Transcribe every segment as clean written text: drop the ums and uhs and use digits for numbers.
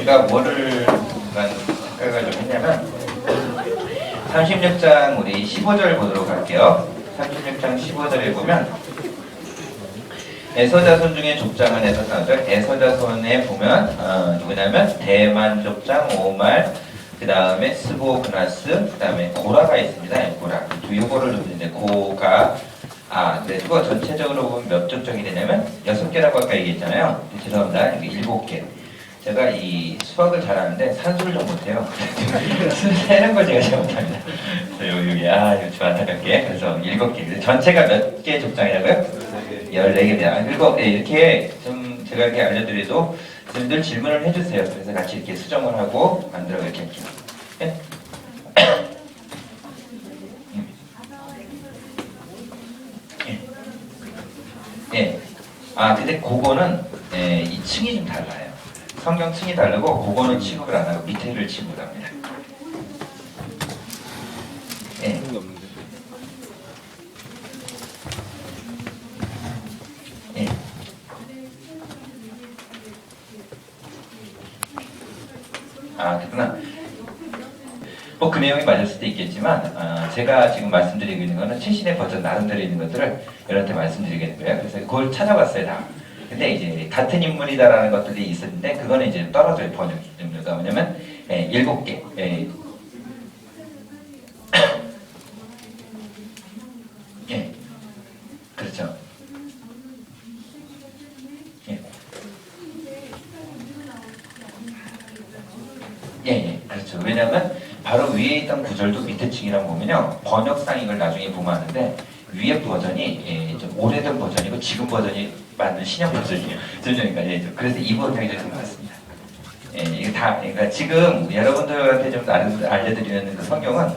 제가 뭐를 생각을 좀 했냐면 36장 우리 15절 보도록 할게요. 36장 15절에 보면 에서자손 중에 족장은 에서자손에 보면 누구냐면 대만 족장 오말, 그 다음에 스보그나스, 그 다음에 고라가 있습니다. 고라. 요거를 놓는데 고가 네, 그거 전체적으로 보면 몇 족장이 되냐면 6개라고 아까 얘기했잖아요. 죄송합니다. 7개. 제가 이 수학을 잘하는데 산수를 좀 못해요. 세는 걸 제가 잘 못합니다. 그래서 여기 이거 좀 안타깝게. 그래서 7개. 전체가 몇 개 족장이라고요? 14개입니다. 그리고 이렇게 좀 제가 이렇게 알려드려도 늘 질문을 해주세요. 그래서 같이 이렇게 수정을 하고 만들어 이렇게 할게요. 네? 예. 근데 그거는 이 층이 좀 달라요. 성경 층이 다르고 그거는 취급을 안 하고 밑에를 취급을 합니다. 예. 예. 그렇구나. 그 내용이 맞을 수도 있겠지만 제가 지금 말씀드리고 있는 거는 최신의 버전 나름대로 있는 것들을 여러분한테 말씀드리겠는 거예요. 그래서 그걸 찾아봤어요 다. 근데 이제 같은 인물이다라는 것들이 있었는데 그거는 이제 떨어져요. 번역이. 그러니까 뭐냐면 7개. 예. 그렇죠. 예, 그렇죠. 왜냐하면 바로 위에 있던 구절도 밑에 층이라고 보면요. 번역상 이걸 나중에 보면 아는데 위에 버전이 좀 오래된 버전이고 지금 버전이 맞는 신형 버전이에요. 그러니까 그래서 이 버전이 좀 맞습니다. 이게 다 그러니까 지금 여러분들한테 좀 알려드리는 그 성경은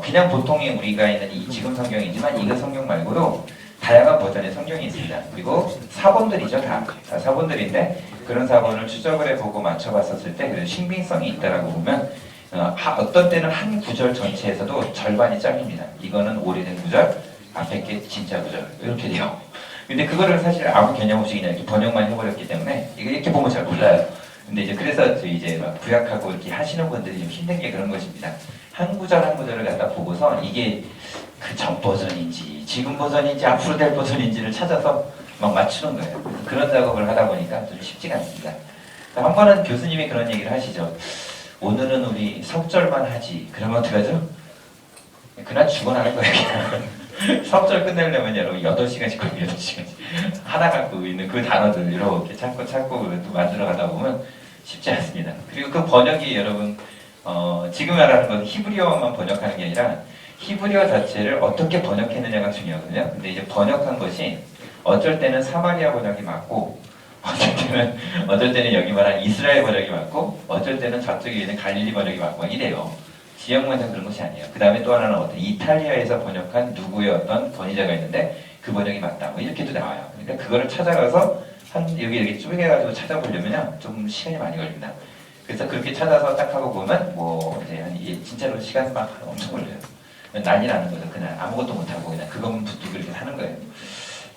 그냥 보통의 우리가 있는 이 지금 성경이지만 이거 성경 말고도 다양한 버전의 성경이 있습니다. 그리고 사본들이죠. 다 사본들인데 그런 사본을 추적을 해보고 맞춰봤었을 때 그래도 신빙성이 있다라고 보면 어떤 때는 한 구절 전체에서도 절반이 잘립니다. 이거는 오래된 구절, 앞에 게 진짜 구절 이렇게 돼요. 근데 그거를 사실 아무 개념 없이 그냥 이렇게 번역만 해버렸기 때문에 이거 이렇게 보면 잘 몰라요. 근데 이제 그래서 이제 막 구약하고 이렇게 하시는 분들이 좀 힘든 게 그런 것입니다. 한 구절 한 구절을 갖다 보고서 이게 그 전 버전인지 지금 버전인지 앞으로 될 버전인지를 찾아서 막 맞추는 거예요. 그런 작업을 하다 보니까 좀 쉽지가 않습니다. 한 번은 교수님이 그런 얘기를 하시죠. 오늘은 우리 석절만 하지. 그러면 어떡하죠? 그날 죽어나는 거예요. 석절 끝내려면 여러분 8시간씩 걸려요. 8시간씩. 하나 갖고 있는 그 단어들 이렇게 찾고 또 만들어 가다 보면 쉽지 않습니다. 그리고 그 번역이 여러분 지금 말하는 건 히브리어만 번역하는 게 아니라 히브리어 자체를 어떻게 번역했느냐가 중요하거든요. 근데 이제 번역한 것이 어쩔 때는 사마리아 번역이 맞고 어쩔 때는 여기 말한 이스라엘 번역이 맞고 어쩔 때는 저쪽에 있는 갈릴리 번역이 맞고 이래요. 지역만서 그런 것이 아니에요. 그 다음에 또 하나는 어떤 이탈리아에서 번역한 누구의 어떤 권위자가 있는데 그 번역이 맞다. 이렇게도 나와요. 그러니까 그거를 찾아가서 여기 이렇게 쪼개가지고 찾아보려면 좀 시간이 많이 걸립니다. 그래서 그렇게 찾아서 딱 하고 보면 이제 진짜로 시간 막 엄청 걸려요. 난리 나는 거죠. 그냥 아무것도 못하고 그냥 그것만 붙들고 이렇게 하는 거예요.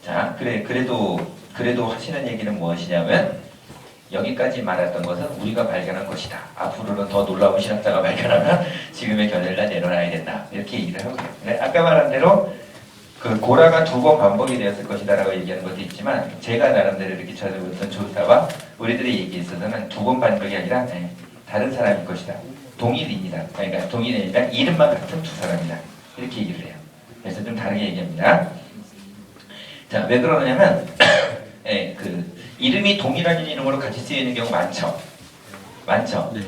자, 그래도 하시는 얘기는 무엇이냐면 여기까지 말했던 것은 우리가 발견한 것이다. 앞으로는 더 놀라운 신학자가 발견하면 지금의 견해를 다 내려놔야 된다. 이렇게 얘기를 하고요. 아까 말한 대로 그 고라가 2번 반복이 되었을 것이다라고 얘기하는 것도 있지만 제가 나름대로 이렇게 찾아봤던 조사와 우리들의 얘기에 있어서는 2번 반복이 아니라 다른 사람일 것이다. 동일입니다. 그러니까 동일이니까 이름만 같은 2사람이다. 이렇게 얘기를 해요. 그래서 좀 다르게 얘기합니다. 자, 왜 그러냐면 그 이름이 동일한 이름으로 같이 쓰이는 경우 많죠. 많죠. 네.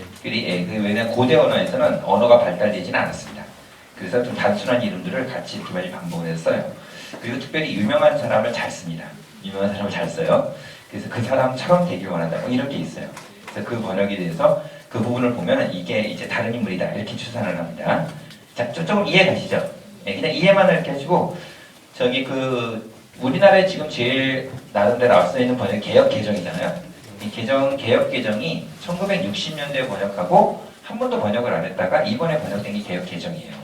왜냐면 고대 언어에서는 언어가 발달되지는 않았습니다. 그래서 좀 단순한 이름들을 같이 이렇게 많이 반복을 해서 써요. 그리고 특별히 유명한 사람을 잘 씁니다. 유명한 사람을 잘 써요. 그래서 그 사람처럼 되길 원한다. 이런 게 있어요. 그래서 그 번역에 대해서 그 부분을 보면 이게 이제 다른 인물이다. 이렇게 추산을 합니다. 자, 조금 이해 가시죠? 그냥 이해만 이렇게 하시고 우리나라에 지금 제일 나름대로 앞서 있는 번역이 개혁개정이잖아요. 이 개혁개정이 1960년대에 번역하고 한 번도 번역을 안 했다가 이번에 번역된 게 개혁개정이에요.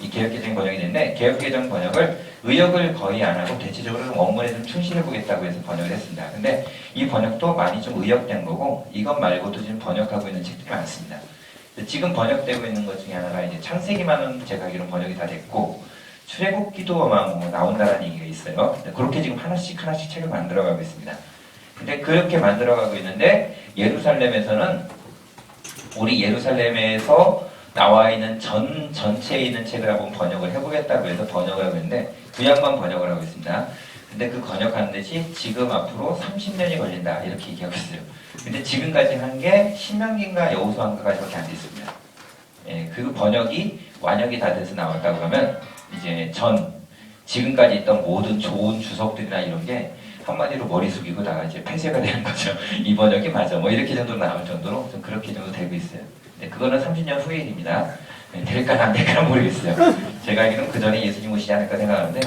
이 개혁개정이 번역이 됐는데 개혁개정 번역을 의역을 거의 안 하고 대체적으로 원문에 좀 충실해 보겠다고 해서 번역을 했습니다. 근데 이 번역도 많이 좀 의역된 거고 이것 말고도 지금 번역하고 있는 책들이 많습니다. 지금 번역되고 있는 것 중에 하나가 이제 창세기만은 제가 알기로 번역이 다 됐고 출애굽기도 아마 뭐 나온다는 얘기가 있어요. 그렇게 지금 하나씩 책을 만들어가고 있습니다. 근데 그렇게 만들어가고 있는데 예루살렘에서는 우리 예루살렘에서 나와 있는 전체에 있는 책을 한번 번역을 해보겠다고 해서 번역을 하고 있는데 구약만 번역을 하고 있습니다. 근데 그 번역하는 듯이 지금 앞으로 30년이 걸린다 이렇게 얘기하고 있어요. 근데 지금까지 한 게 신명기인가 여호수아인가까지밖에 안 됐습니다. 예, 그 번역이 완역이 다 돼서 나왔다 그러면 이제 지금까지 있던 모든 좋은 주석들이나 이런 게 한마디로 머리 숙이고 다 이제 폐쇄가 되는 거죠. 이 번역이 맞아. 뭐 이렇게 정도 나올 정도로 좀 그렇게 정도 되고 있어요. 네, 그거는 30년 후의 일입니다. 네, 될까는 안 될까는 모르겠어요. 제가 알기로는 그 전에 예수님 오시지 않을까 생각하는데,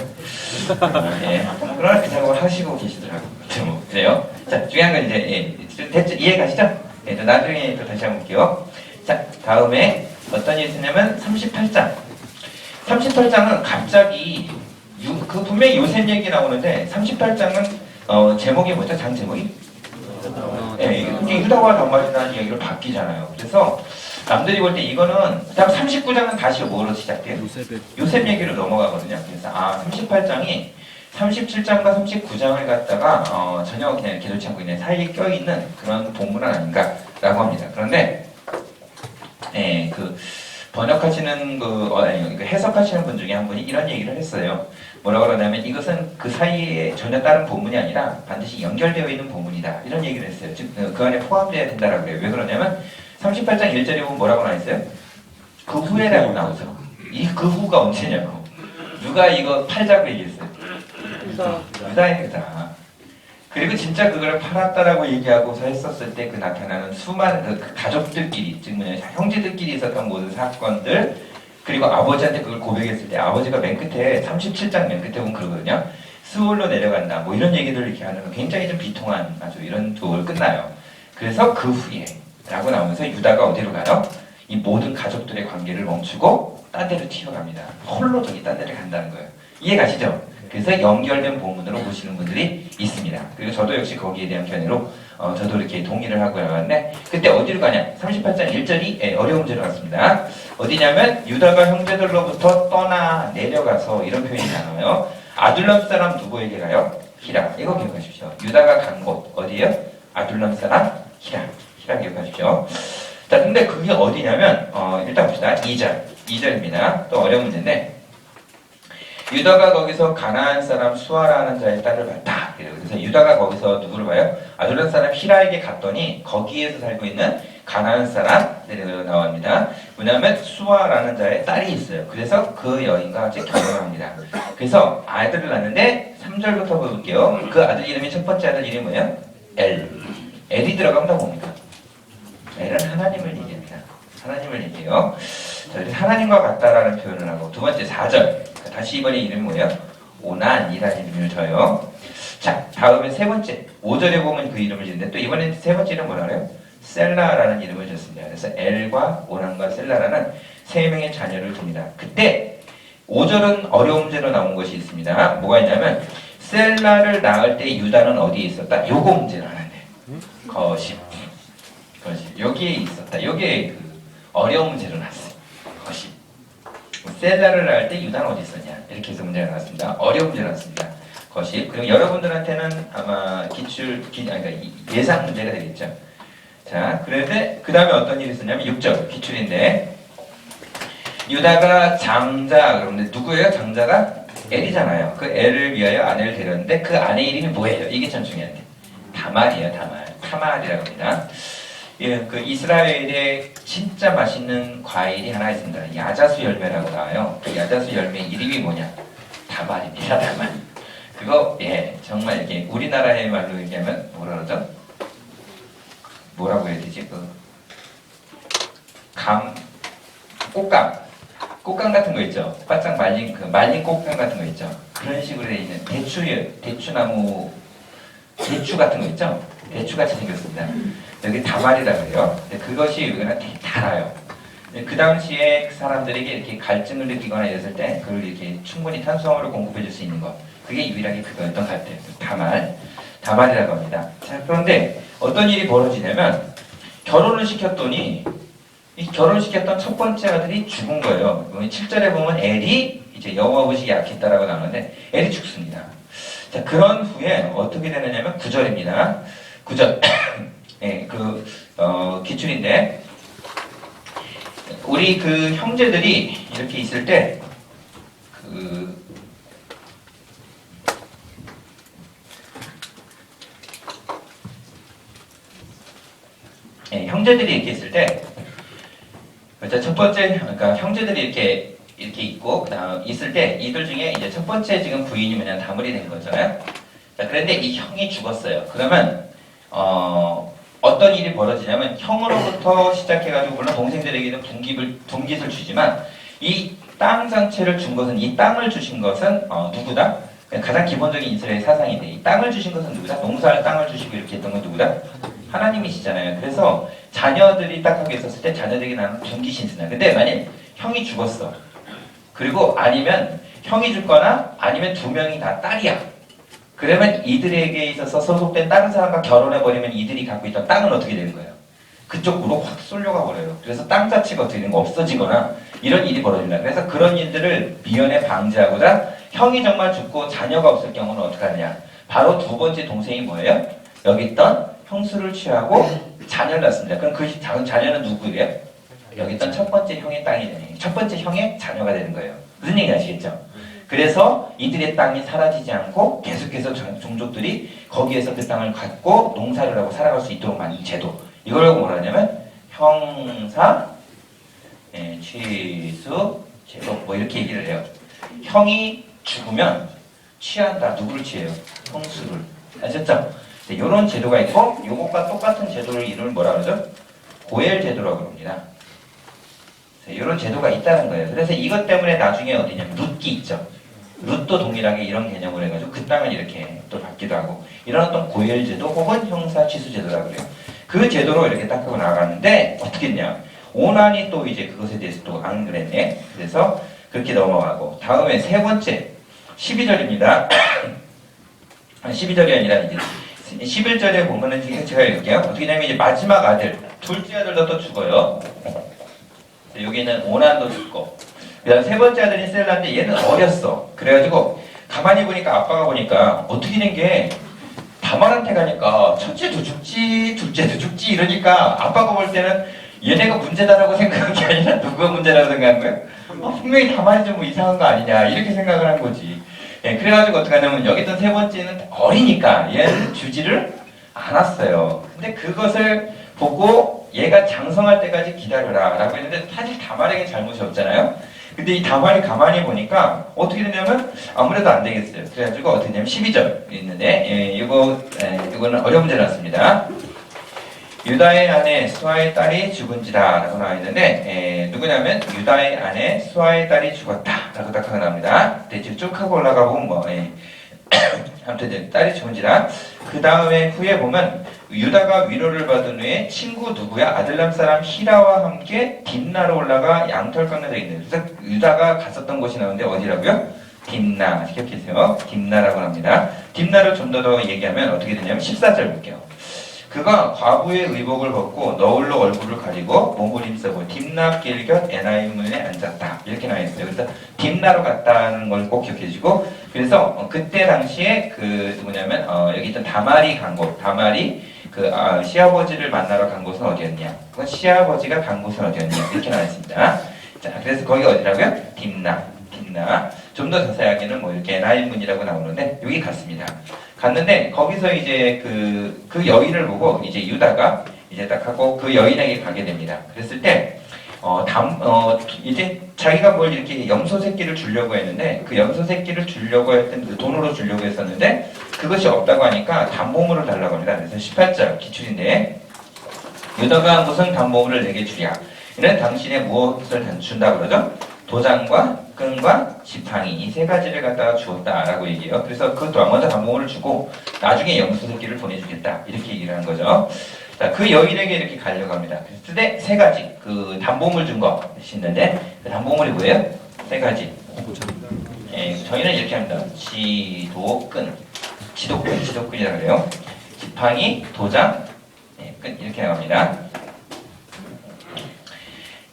예, 그러나 그 생각을 하시고 계시더라고요. 뭐, 그래요. 자, 중요한 건 이제, 대충 이해가시죠? 네, 또 나중에 또 다시 한번 볼게요. 자, 다음에 어떤 일이 있었냐면 38장. 38장은 갑자기, 분명히 요셉 얘기 나오는데, 38장은, 제목이 뭐죠? 장 제목이? 네, 이게 유다와 단말이라는 얘기로 바뀌잖아요. 그래서 남들이 볼 때 이거는 그다음 39장은 다시 뭐로 시작돼요? 요셉 얘기로 넘어가거든요. 그래서 38장이 37장과 39장을 갖다가 전혀 그냥 개조치 않고 있는 사이에 껴있는 그런 본문은 아닌가라고 합니다. 그런데 그 번역하시는 해석하시는 분 중에 한 분이 이런 얘기를 했어요. 뭐라고 그러냐면 이것은 그 사이에 전혀 다른 본문이 아니라 반드시 연결되어 있는 본문이다. 이런 얘기를 했어요. 즉, 그 안에 포함되어야 된다라고 그래요. 왜 그러냐면 38장 1절에 보면 뭐라고 나와있어요? 그 후에라고 나오죠. 그 후가 언제냐고. 누가 이거 팔자고 얘기했어요? 유다입니다. 그리고 진짜 그걸 팔았다라고 얘기하고서 했었을 때 그 나타나는 수많은 그 가족들끼리, 즉 뭐냐 형제들끼리 있었던 모든 사건들, 그리고 아버지한테 그걸 고백했을 때 아버지가 맨 끝에 37장 맨 끝에 보면 그러거든요. 스올로 내려간다. 뭐 이런 얘기들을 이렇게 하는 거 굉장히 좀 비통한 아주 이런 도를 끝나요. 그래서 그 후에 라고 나오면서 유다가 어디로 가요? 이 모든 가족들의 관계를 멈추고 딴 데로 튀어갑니다. 홀로 저기 딴 데를 간다는 거예요. 이해가시죠? 그래서 연결된 본문으로 보시는 분들이 있습니다. 그리고 저도 역시 거기에 대한 견해로 저도 이렇게 동의를 하고 나갔는데 그때 어디로 가냐? 38장 1절이 어려운 죄로 갔습니다. 어디냐면 유다가 형제들로부터 떠나 내려가서 이런 표현이 나와요. 아둘람 사람 누구에게 가요? 히라. 이거 기억하십시오. 유다가 간 곳 어디예요? 아둘람 사람 히라. 히라 기억하십시오. 자, 근데 그게 어디냐면 일단 봅시다. 2절입니다. 또 어려운 문제인데 유다가 거기서 가나안 사람 수아라는 자의 딸을 봤다. 그래서 유다가 거기서 누구를 봐요? 아둘람 사람 히라에게 갔더니 거기에서 살고 있는 가나안 사람들이 나옵니다. 뭐냐면 수아라는 자의 딸이 있어요. 그래서 그 여인과 같이 결혼합니다. 그래서 아들을 낳는데 3절부터 볼게요. 그 아들 이름이 첫 번째 아들 이름이 뭐예요? 엘이 들어가면 다 뭡니까? 엘은 하나님을 얘기합니다. 하나님을 얘기해요. 자, 하나님과 같다라는 표현을 하고 두 번째 4절 다시 이번에 이름이 뭐예요? 오난이라는 이름을 줘요. 자, 다음에 세 번째 5절에 보면 그 이름을 짓는데 또 이번에 세 번째 이름 뭐라 그래요? 셀라라는 이름을 줬습니다. 그래서 엘과 오난과 셀라라는 세 명의 자녀를 둡니다. 그때 5절은 어려운 죄로 나온 것이 있습니다. 뭐가 있냐면 셀라를 낳을 때 유다는 어디에 있었다? 요거 문제를 하는데 거십 여기에 있었다. 여기에 그 어려운 문제로 났어요. 거십 셀라를 낳을 때 유다는 어디 있었냐 이렇게 해서 문제가 나왔습니다. 어려운 문제가 나왔습니다. 거십 그리고 여러분들한테는 아마 예상 문제가 되겠죠. 자, 그런데 그 다음에 어떤 일이 있었냐면 6절 기출인데 유다가 장자 그런데 누구예요? 장자가 엘이잖아요. 그 엘을 위하여 아내를 데렸는데 그 아내 이름이 뭐예요? 이게 참 중요한데 다말이에요. 타말이라고 합니다. 예, 그 이스라엘에 진짜 맛있는 과일이 하나 있습니다. 야자수 열매라고 나와요. 그 야자수 열매 이름이 뭐냐? 다말입니다. 다말. 그거 정말 이렇게 우리나라의 말로 얘기하면 뭐라 그러죠? 뭐라고 해야 되지? 꽃감 같은 거 있죠? 바짝 말린 꽃감 같은 거 있죠? 그런 식으로 돼 있는 대추나무 대추 같은 거 있죠? 대추같이 생겼습니다. 여기 다말이라고 해요. 그것이 여기는 되게 달아요. 그 당시에 그 사람들에게 이렇게 갈증을 느끼거나 이랬을 때 그걸 이렇게 충분히 탄수화물을 공급해 줄 수 있는 것. 그게 유일하게 그거였던 것 같아요. 다말이라고 합니다. 자, 그런데 어떤 일이 벌어지냐면 결혼을 시켰더니 이 결혼시켰던 첫 번째 아들이 죽은 거예요. 7절에 보면 엘이 이제 여호와 보시기 약했다라고 나오는데 엘이 죽습니다. 자, 그런 후에 어떻게 되느냐면 9절입니다. 9절. 예, 기출인데 우리 그 형제들이 이렇게 있을 때 형제들이 이렇게 있을 때 첫 번째, 그러니까 형제들이 이렇게 있고, 그다음 있을 때 이들 중에 이제 첫 번째 지금 부인이 뭐냐 다물이 된 거잖아요. 자, 그런데 이 형이 죽었어요. 그러면 어떤 일이 벌어지냐면 형으로부터 시작해가지고 물론 동생들에게는 분깃을 주지만 이 땅 전체를 준 것은 이 땅을 주신 것은 누구다? 가장 기본적인 이스라엘 사상인데 이 땅을 주신 것은 누구다? 농사할 땅을 주시고 이렇게 했던 건 누구다? 하나님이시잖아요. 그래서 자녀들이 딱 하게 있었을 때 자녀들에게 나는 분깃이 있으나 근데 만약 형이 죽었어. 그리고 아니면 형이 죽거나 아니면 두 명이 다 딸이야. 그러면 이들에게 있어서 소속된 다른 사람과 결혼해버리면 이들이 갖고 있던 땅은 어떻게 되는 거예요? 그쪽으로 확 쏠려가 버려요. 그래서 땅 자체가 어떻게 되는 거 없어지거나 이런 일이 벌어진다. 그래서 그런 일들을 미연에 방지하고자 형이 정말 죽고 자녀가 없을 경우는 어떻게 하냐? 바로 두 번째 동생이 뭐예요? 여기 있던 형수를 취하고 자녀를 낳습니다. 그럼 그 자녀는 누구예요? 여기 있던 첫 번째 형의 땅이 되는 거예요. 첫 번째 형의 자녀가 되는 거예요. 무슨 얘기 아시겠죠? 그래서 이들의 땅이 사라지지 않고 계속해서 종족들이 거기에서 그 땅을 갖고 농사를 하고 살아갈 수 있도록 만든 제도. 이걸 뭐라 하냐면 형사, 취수, 제도 뭐 이렇게 얘기를 해요. 형이 죽으면 취한다. 누구를 취해요? 형수를. 아셨죠? 이런 제도가 있고 이것과 똑같은 제도를 이름을 뭐라 그러죠? 고엘 제도라고 합니다. 이런 제도가 있다는 거예요. 그래서 이것 때문에 나중에 어디냐면 룻기 있죠. 룻도 동일하게 이런 개념을 해가지고 그 땅을 이렇게 또 받기도 하고 이런 어떤 고엘 제도 혹은 형사 취수 제도라고 그래요. 그 제도로 이렇게 딱 하고 나가는데 어떻게 했냐? 오난이 또 이제 그것에 대해서 또 안 그랬네. 그래서 그렇게 넘어가고 다음에 세 번째 12절입니다. 12절이 아니라 이제 11절에 보면은 제가 읽을게요. 어떻게 되냐면 이제 마지막 아들, 둘째 아들도 또 죽어요. 여기는 오난도 죽고, 그다음 세 번째 아들이 셀라인데 얘는 어렸어. 그래가지고 가만히 보니까 아빠가 보니까 어떻게 된 게 다말한테 가니까 첫째도 죽지, 둘째도 죽지 이러니까 아빠가 볼 때는 얘네가 문제다라고 생각한 게 아니라 누가 문제라고 생각한 거예요? 분명히 다말이 좀 뭐 이상한 거 아니냐 이렇게 생각을 한 거지. 그래가지고 어떻게 하냐면 여기 있던 세 번째는 어리니까 얘는 주지를 않았어요. 근데 그것을 보고 얘가 장성할 때까지 기다려라 라고 했는데 사실 다말에게 잘못이 없잖아요. 근데 이 다말이 가만히 보니까 어떻게 되냐면 아무래도 안 되겠어요. 그래가지고 어떻게 되냐면 12절 있는데 이거는 어려운 문제 났습니다. 유다의 아내 수아의 딸이 죽은지라 라고 나와 있는데 누구냐면 유다의 아내 수아의 딸이 죽었다 라고 딱 하고 나옵니다. 지금 쭉 하고 올라가 보면 아무튼 딸이 죽은지라 그 다음에 후에 보면 유다가 위로를 받은 후에 친구 누구야? 아들람 사람 히라와 함께 딥나로 올라가 양털 깎는 데 있는 그래서 유다가 갔었던 곳이 나오는데 어디라고요? 딥나 기억해주세요. 딥나라고 합니다. 딥나를 좀 더 얘기하면 어떻게 되냐면 14절 볼게요. 그가 과부의 의복을 벗고 너울로 얼굴을 가리고 몸을 힘쓰고 딥나 길곁 에나임 문에 앉았다 이렇게 나와 있어요. 그래서 딥나로 갔다는 걸 꼭 기억해 주시고 그래서 그때 당시에 그 누구냐면 여기 있던 다말이 간 곳, 다말이 시아버지를 만나러 간 곳은 어디였냐? 그건 시아버지가 간 곳은 어디였냐? 이렇게 나와 있습니다. 자, 그래서 거기가 어디라고요? 딥나. 좀 더 자세하게는 뭐 이렇게 에나임 문이라고 나오는데 여기 갔습니다. 갔는데 거기서 이제 그 여인을 보고 이제 유다가 이제 딱 하고 그 여인에게 가게 됩니다. 그랬을 때 이제 자기가 뭘 이렇게 염소 새끼를 주려고 했는데 그 염소 새끼를 주려고 했던 그 돈으로 주려고 했었는데 그것이 없다고 하니까 담보물을 달라고 합니다. 그래서 18절 기출인데 유다가 무슨 담보물을 내게 주랴? 이는 당신의 무엇을 준다 그러죠? 도장과 끈과 지팡이 이 세 가지를 갖다가 주었다라고 얘기해요. 그래서 그 먼저 담보물을 주고 나중에 염소 새끼를 보내주겠다 이렇게 얘기를 하는 거죠. 자, 그 여인에게 이렇게 가려고 합니다. 그때 세 가지 그 담보물 준 것이 있는데 그 담보물이 뭐예요? 세 가지. 예, 저희는 이렇게 합니다. 지도끈이라고 그래요. 지팡이, 도장, 예, 끈 이렇게 나갑니다.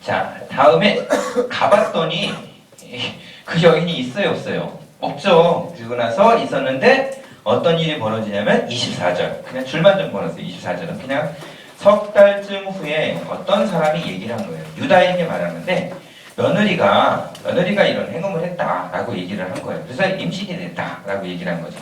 자, 다음에 가봤더니 그 여인이 있어요, 없어요? 없죠. 그리고 나서 있었는데 어떤 일이 벌어지냐면 24절. 그냥 줄만 좀 벌었어요. 24절은 그냥 석 달쯤 후에 어떤 사람이 얘기를 한 거예요. 유다인에게 말하는데 며느리가 이런 행동을 했다라고 얘기를 한 거예요. 그래서 임신이 됐다라고 얘기를 한 거죠.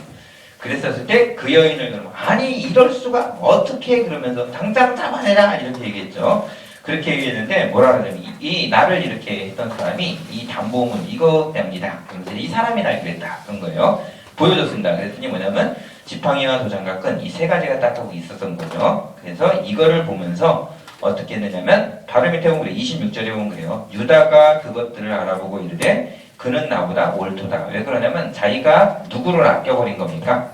그랬었을 때 그 여인을 그러면 아니 이럴 수가 어떻게 그러면서 당장 잡아내라 이렇게 얘기했죠. 그렇게 얘기했는데 뭐라 그러냐면 이 나를 이렇게 했던 사람이 이 담보문 이거 때문이다. 그러면서 이 사람이 날 그랬다 그런 거예요. 보여줬습니다. 그랬더니 뭐냐면 지팡이와 도장과 끈 이 세 가지가 딱 하고 있었던 거죠. 그래서 이거를 보면서 어떻게 했느냐면 바로 밑에 보면 그래 26절에 보면 그래요. 유다가 그것들을 알아보고 이르되 그는 나보다 옳도다. 왜 그러냐면 자기가 누구를 아껴버린 겁니까?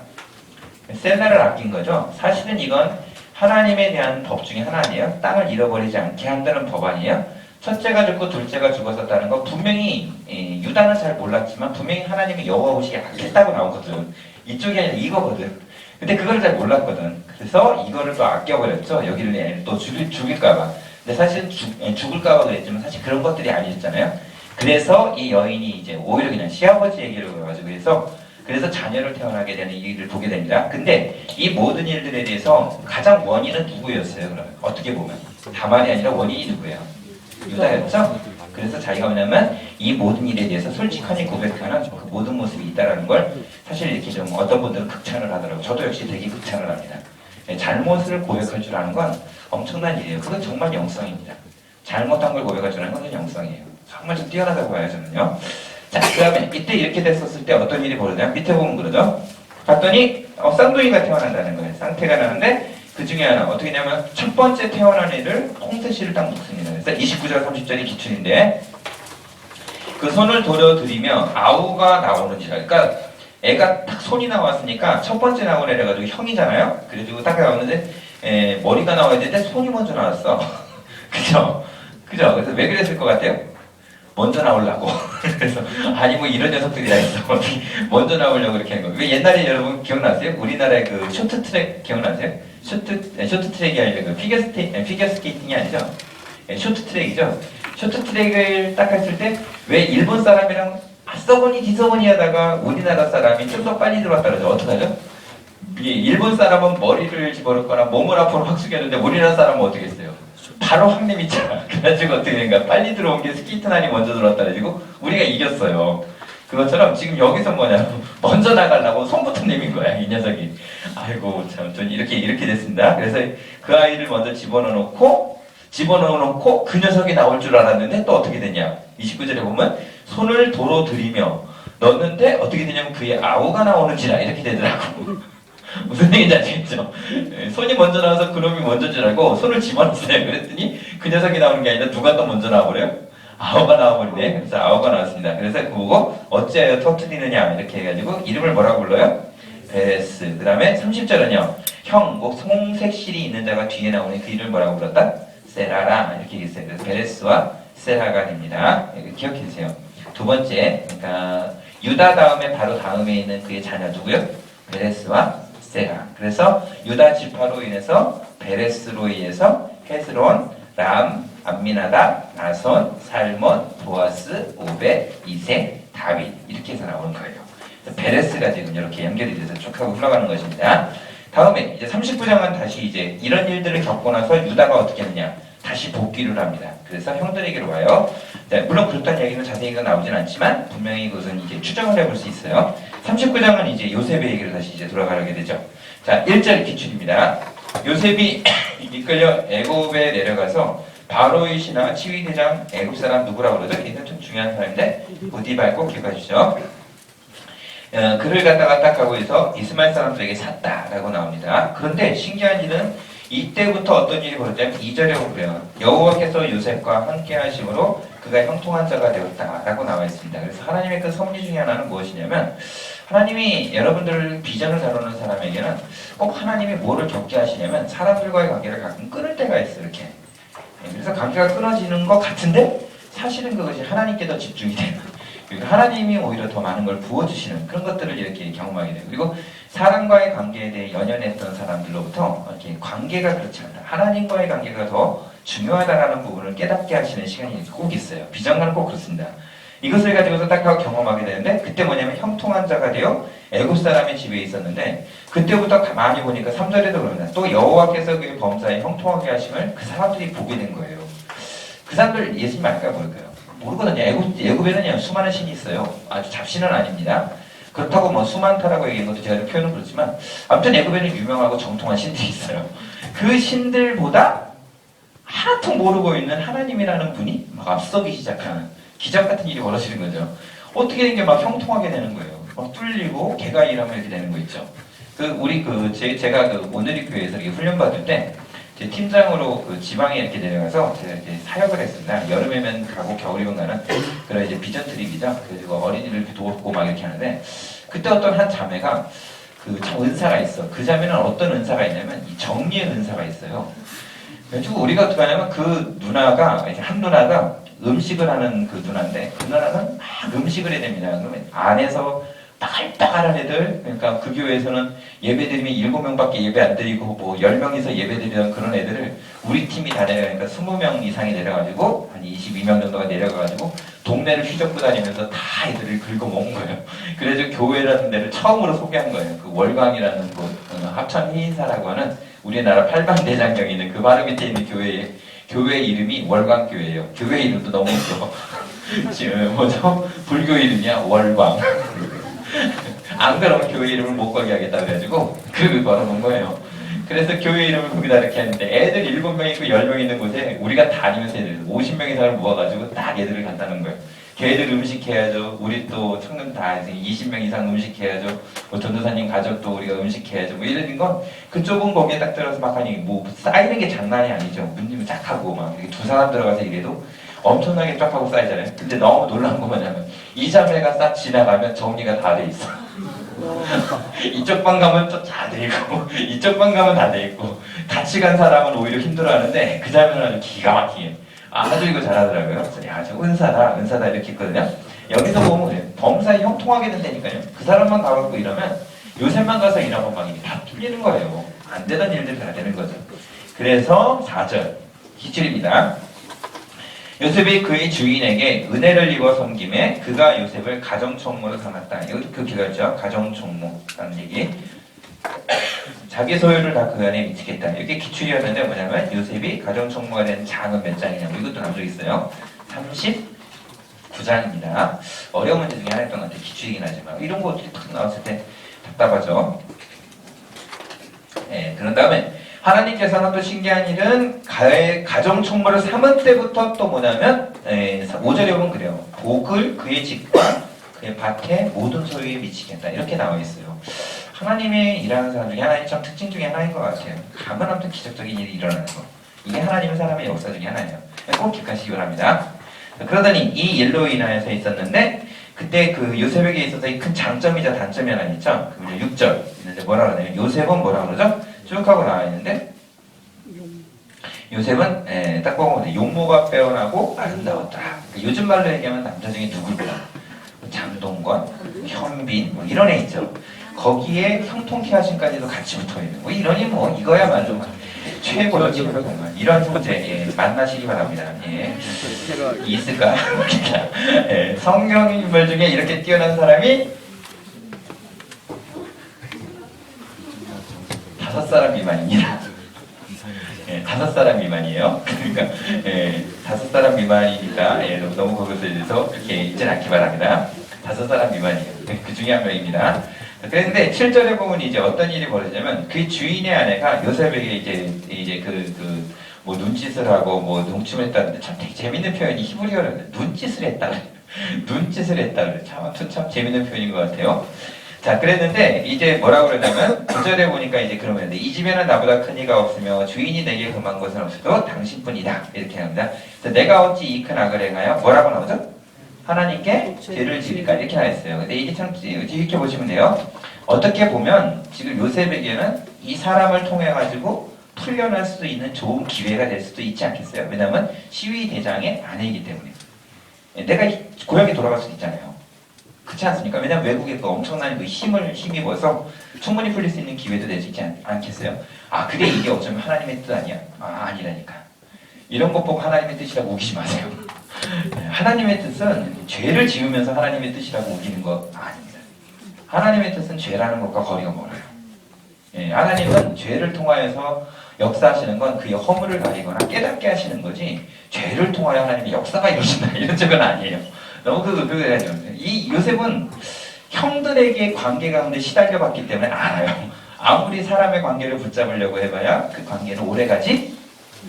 셀라를 아낀 거죠. 사실은 이건 하나님에 대한 법 중에 하나예요. 땅을 잃어버리지 않게 한다는 법 아니에요. 첫째가 죽고 둘째가 죽었었다는 거 분명히 유다는 잘 몰랐지만 분명히 하나님이 여호와 보시기에 악했다고 나오거든. 이쪽이 아니라 이거거든. 근데 그걸 잘 몰랐거든. 그래서 이거를 또 아껴버렸죠. 여기를 또 죽일까봐. 근데 사실은 죽을까봐 그랬지만 사실 그런 것들이 아니었잖아요. 그래서 이 여인이 이제 오히려 그냥 시아버지 얘기를 해가지고 그래서 자녀를 태어나게 되는 일을 보게 됩니다. 근데 이 모든 일들에 대해서 가장 원인은 누구였어요? 그러면 어떻게 보면 다말이 아니라 원인이 누구예요? 유다였죠? 그래서 자기가 뭐냐면 이 모든 일에 대해서 솔직하게 고백하는 그 모든 모습이 있다는 걸 사실 이렇게 좀 어떤 분들은 극찬을 하더라고요. 저도 역시 되게 극찬을 합니다. 잘못을 고백할 줄 아는 건 엄청난 일이에요. 그건 정말 영성입니다. 잘못한 걸 고백할 줄 아는 건 영성이에요. 정말 좀 뛰어나다고 봐요, 저는요. 자, 그 다음에 이때 이렇게 됐었을 때 어떤 일이 벌어지냐? 밑에 보면 그러죠. 봤더니 쌍둥이가 태어난다는 거예요. 쌍태가 나는데 그 중에 하나 어떻게 하냐면 첫 번째 태어난 애를 홍태씨를 딱 묶습니다. 그래서 29절 30절이 기출인데 그 손을 돌려드리며 아우가 나오는지라. 그러니까 애가 딱 손이 나왔으니까 첫 번째 나온 애라 가지고 형이잖아요. 그래가지고 딱 나오는데 머리가 나와야 되는데 손이 먼저 나왔어. 그죠? 그래서 왜 그랬을 것 같아요? 먼저 나오려고. 그래서 아니 뭐 이런 녀석들이 다 있어. 먼저 나오려고 그렇게 하는 거예요. 왜 옛날에 여러분 기억나세요? 우리나라의 그 쇼트트랙 기억나세요? 쇼트트랙이 아니라 그 피겨 스케이팅이 아니죠? 쇼트트랙이죠. 쇼트트랙을 딱 했을 때 왜 일본 사람이랑 앞서거니 뒤서거니 하다가 우리나라 사람이 좀 더 빨리 들어왔다 그러죠. 어떡하죠? 일본 사람은 머리를 집어넣거나 몸을 앞으로 확 숙였는데 우리나라 사람은 어떻게 했어요? 바로 확 내밀잖아. 그래가지고 어떻게 된가? 빨리 들어온 게 스케이트난이 먼저 들어왔다 그래가지고 우리가 이겼어요. 그것처럼 지금 여기서 뭐냐? 먼저 나가려고 손부터 내민 거야, 이 녀석이. 아이고, 참, 전 이렇게 됐습니다. 그래서 그 아이를 먼저 집어넣어놓고 그 녀석이 나올 줄 알았는데 또 어떻게 되냐? 29절에 보면 손을 도로 들이며 넣는데 어떻게 되냐면 그의 아우가 나오는지라 이렇게 되더라고. 무슨 얘기인지 아시겠죠? 손이 먼저 나와서 그놈이 먼저인 줄 알고 손을 집어넣었어요. 그랬더니 그 녀석이 나오는 게 아니라 누가 또 먼저 나와버려요? 아우가 나와버리네. 그래서 아우가 나왔습니다. 그래서 그거 보고 어찌하여 터뜨리느냐 이렇게 해가지고 이름을 뭐라고 불러요? 베레스. 그 다음에 30절은요. 형, 뭐 송색실이 있는 자가 뒤에 나오니 그 이름을 뭐라고 불렀다? 세라라 이렇게 있어요. 그래서 베레스와 세라가 됩니다. 기억해 주세요. 두 번째, 그러니까 유다 다음에 바로 다음에 있는 그의 자녀 누구요? 베레스와 세라. 그래서 유다 지파로 인해서 베레스로 인해서 헤스론, 람, 암미나다, 나손, 살몬, 보아스, 오벳, 이세, 다윗 이렇게 해서 나오는 거예요. 베레스가 지금 이렇게 연결이 돼서 쭉 하고 흘러가는 것입니다. 다음에 이제 39장은 다시 이제 이런 일들을 겪고 나서 유다가 어떻게 하느냐? 다시 복귀를 합니다. 그래서 형들에게로 와요. 네, 물론 그렇다는 얘기는 자세히가 나오진 않지만 분명히 그것은 이제 추정을 해볼 수 있어요. 39장은 이제 요셉의 얘기를 다시 이제 돌아가게 되죠. 자, 1절 기출입니다. 요셉이 이끌려 애굽에 내려가서 바로의 신하 치위대장 애굽 사람 누구라고 그러죠? 이건 좀 중요한 사람인데 보디발 꼭 기억해 주시죠. 그를 갖다가 딱 하고 해서 이스마엘 사람들에게 샀다라고 나옵니다. 그런데 신기한 일은 이때부터 어떤 일이 벌어지냐면 2절에 보면 그래요. 여호와께서 요셉과 함께 하심으로 그가 형통한 자가 되었다라고 나와 있습니다. 그래서 하나님의 그 섭리 중에 하나는 무엇이냐면 하나님이 여러분들 비전을 다루는 사람에게는 꼭 하나님이 뭐를 겪게 하시냐면 사람들과의 관계를 가끔 끊을 때가 있어요. 이렇게. 그래서 관계가 끊어지는 것 같은데 사실은 그것이 하나님께 더 집중이 되는, 그리고 하나님이 오히려 더 많은 걸 부어주시는 그런 것들을 이렇게 경험하게 돼요. 그리고 사람과의 관계에 대해 연연했던 사람들로부터 이렇게 관계가 그렇지 않다, 하나님과의 관계가 더 중요하다라는 부분을 깨닫게 하시는 시간이 꼭 있어요. 비전가는 꼭 그렇습니다. 이것을 가지고서 딱 경험하게 되는데, 그때 뭐냐면 형통한 자가 되어 애굽 사람의 집에 있었는데, 그때부터 가만히 보니까 3절에도 그럽니다. 또 여호와께서 그의 범사에 형통하게 하심을 그 사람들이 보게 된 거예요. 그 사람들 예수님 알까요? 모를까요? 모르거든요. 애굽에는 수많은 신이 있어요. 아주 잡신은 아닙니다. 그렇다고 뭐 수많다라고 얘기한 것도 제가 표현은 그렇지만, 아무튼 애굽에는 유명하고 정통한 신들이 있어요. 그 신들보다 하나도 모르고 있는 하나님이라는 분이 막 앞서기 시작하는 기적 같은 일이 벌어지는 거죠. 어떻게 된 게 막 형통하게 되는 거예요. 막 뚫리고 개가 일하면 이렇게 되는 거 있죠. 제가 오늘의 교회에서 이렇게 훈련 받을 때 제 팀장으로 지방에 이렇게 내려가서 제가 이렇게 사역을 했습니다. 여름에면 가고 겨울이면 가는 그런 이제 비전 트립이죠. 그래서 어린이를 이렇게 돕고 막 이렇게 하는데, 그때 어떤 한 자매가 참 은사가 있어. 그 자매는 어떤 은사가 있냐면 이 정리의 은사가 있어요. 그래가지고 우리가 어떻게 하냐면 그 누나가, 이제 한 누나가 음식을 하는 그 누나인데, 그 누나는 막 음식을 해야 됩니다. 그러면 안에서 빠글빠글한 애들, 그러니까 그 교회에서는 예배 드리면 7명밖에 예배 안 드리고 뭐 10명이서 예배 드리던 그런 애들을 우리 팀이 다 내려가니까 20명 이상이 내려가지고 한 22명 정도가 내려가가지고 동네를 휘젓고 다니면서 다 애들을 긁어먹은 거예요. 그래서 교회라는 데를 처음으로 소개한 거예요. 그 월광이라는 곳, 합천희인사라고 하는 우리나라 팔방대장경에 있는 그 바로 밑에 있는 교회 이름이 월광교회예요. 교회 이름도 너무 웃겨. 지금 뭐죠? 불교 이름이야 월광. 안 그러면 교회 이름을 못 걸게 하겠다 그래가지고 그걸 걸어놓은 거예요. 그래서 교회 이름을 거기다 이렇게 했는데, 애들 7명 있고 10명 있는 곳에 우리가 다니면서 애들 50명 이상을 모아가지고 딱 애들을 간다는 거예요. 걔들 음식해야죠. 우리 또 청년 다 20명 이상 음식해야죠. 뭐 전도사님 가족도 우리가 음식해야죠. 뭐 이런 건, 그쪽은 거기에 딱 들어서 막 하니 뭐 쌓이는 게 장난이 아니죠. 문님을 쫙 하고 막 이렇게 2사람 들어가서 이래도 엄청나게 쫙 하고 쌓이잖아요. 근데 너무 놀라운 거 뭐냐면 이 자매가 싹 지나가면 정리가 다 돼 있어. 이쪽 방 가면 또 다 돼 있고 이쪽 방 가면 다 돼 있고, 같이 간 사람은 오히려 힘들어하는데 그 자매는 아주 기가 막히게 아주 이거 잘하더라고요. 그래서 야, 저 은사다 이렇게 했거든요. 여기서 보면 그래요. 범사에 형통하게 된다니까요. 그 사람만 가고 이러면 요새만 가서 일하면 막 이게 다 뚫리는 거예요. 안 되던 일들 다 되는 거죠. 그래서 4절 기출입니다. 요셉이 그의 주인에게 은혜를 입어 섬김에 그가 요셉을 가정총무로 삼았다. 이것도 그 기가죠. 가정총무라는 얘기. 자기 소유를 다 그 안에 미치겠다. 이렇게 기출이었는데 뭐냐면 요셉이 가정총무가 된 장은 몇 장이냐고, 이것도 나온 적 있어요. 39장입니다. 어려운 문제 중에 하나였던 것 같아요. 기출이긴 하지만 이런 거 어떻게 탁 나왔을 때 답답하죠. 네, 그런 다음에 하나님께서는 또 신기한 일은 가정총무를 삼은 때부터 또 뭐냐면 5절에 보면 그래요. 복을 그의 집과 그의 밭에 모든 소유에 미치겠다. 이렇게 나와 있어요. 하나님의 일하는 사람 중에 하나의 참 특징 중에 하나인 것 같아요. 가만 없는 기적적인 일이 일어나는 거. 이게 하나님의 사람의 역사 중에 하나예요. 꼭 기억하시기 바랍니다. 그러더니 이 일로 인하여서 있었는데, 그때 그 요셉에게 있어서의 큰 장점이자 단점이 하나 있죠. 그 6절 있는데 뭐라 그러냐면, 요셉은 뭐라 그러죠? 쭉 하고 나와 있는데, 요셉은 딱 보면 용모가 빼어나고 아름다웠다. 요즘 말로 얘기하면 남자 중에 누굴까? 장동건, 현빈 뭐 이런 애 있죠. 거기에 형통케 하심까지도 같이 붙어있는 뭐 이러니 뭐 이거야말로 최고의 정말 이런 존재 만나시기 바랍니다. 있을까? 성경 인물 중에 이렇게 뛰어난 사람이 5사람 미만입니다. 5사람 미만이에요. 그러니까 5사람 미만이니까 너무 그것에 대해서 그렇게 잊지 않기 바랍니다. 5사람 미만이에요. 그 중에 한 명입니다. 그런데 7절에 보면 이제 어떤 일이 벌어지냐면, 그 주인의 아내가 요셉에게 이제 뭐 눈짓을 하고 뭐 농춤했다는데, 참 되게 재밌는 표현이 히브리어로 눈짓을 했다. 눈짓을 했다. 참 재밌는 표현인 것 같아요. 자, 그랬는데 이제 뭐라고 그러냐면 9절에 보니까 이제 그러면 이 집에는 나보다 큰 이가 없으며 주인이 내게 금한 것은 없어도 당신뿐이다. 이렇게 합니다. 그래서 내가 어찌 이 큰 악을 행하여 뭐라고 나오죠? 하나님께 죄를 지니까 이렇게 나왔어요. 근데 이게 참 이렇게 보시면 돼요. 어떻게 보면 지금 요셉에게는 이 사람을 통해 가지고 풀려날 수도 있는 좋은 기회가 될 수도 있지 않겠어요? 왜냐하면 시위 대장의 아내이기 때문에. 내가 고향에 돌아갈 수도 있잖아요. 그렇지 않습니까? 왜냐하면 외국에 그 엄청난 그 힘을 힘입어서 충분히 풀릴 수 있는 기회도 되지 않겠어요? 아, 그래 이게 어쩌면 하나님의 뜻 아니야? 아, 아니라니까. 이런 것 보고 하나님의 뜻이라고 우기지 마세요. 하나님의 뜻은 죄를 지으면서 하나님의 뜻이라고 우기는 거 아닙니다. 하나님의 뜻은 죄라는 것과 거리가 멀어요. 예, 하나님은 죄를 통하여서 역사하시는 건 그의 허물을 가리거나 깨닫게 하시는 거지 죄를 통하여 하나님의 역사가 이루어진다 이런 적은 아니에요. 너무 그거예요. 이 요셉은 형들에게 관계 가운데 시달려 봤기 때문에 알아요. 아무리 사람의 관계를 붙잡으려고 해봐야 그 관계는 오래가지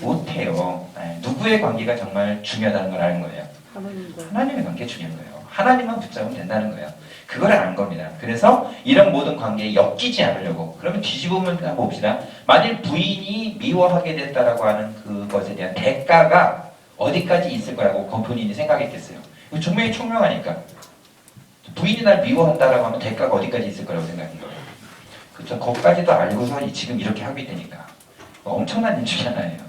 못해요. 누구의 관계가 정말 중요하다는 걸 아는 거예요. 하나님의 관계 중요한 거예요. 하나님만 붙잡으면 된다는 거예요. 그걸 안 겁니다. 그래서 이런 모든 관계에 엮이지 않으려고. 그러면 뒤집으면 봅시다. 만일 부인이 미워하게 됐다라고 하는 그것에 대한 대가가 어디까지 있을 거라고 그 본인이 생각했겠어요. 분명히 총명하니까. 부인이 날 미워한다라고 하면 대가가 어디까지 있을 거라고 생각해요. 그렇죠. 그것까지도 알고서 지금 이렇게 하고 있다니까. 엄청난 일 중에 하나예요.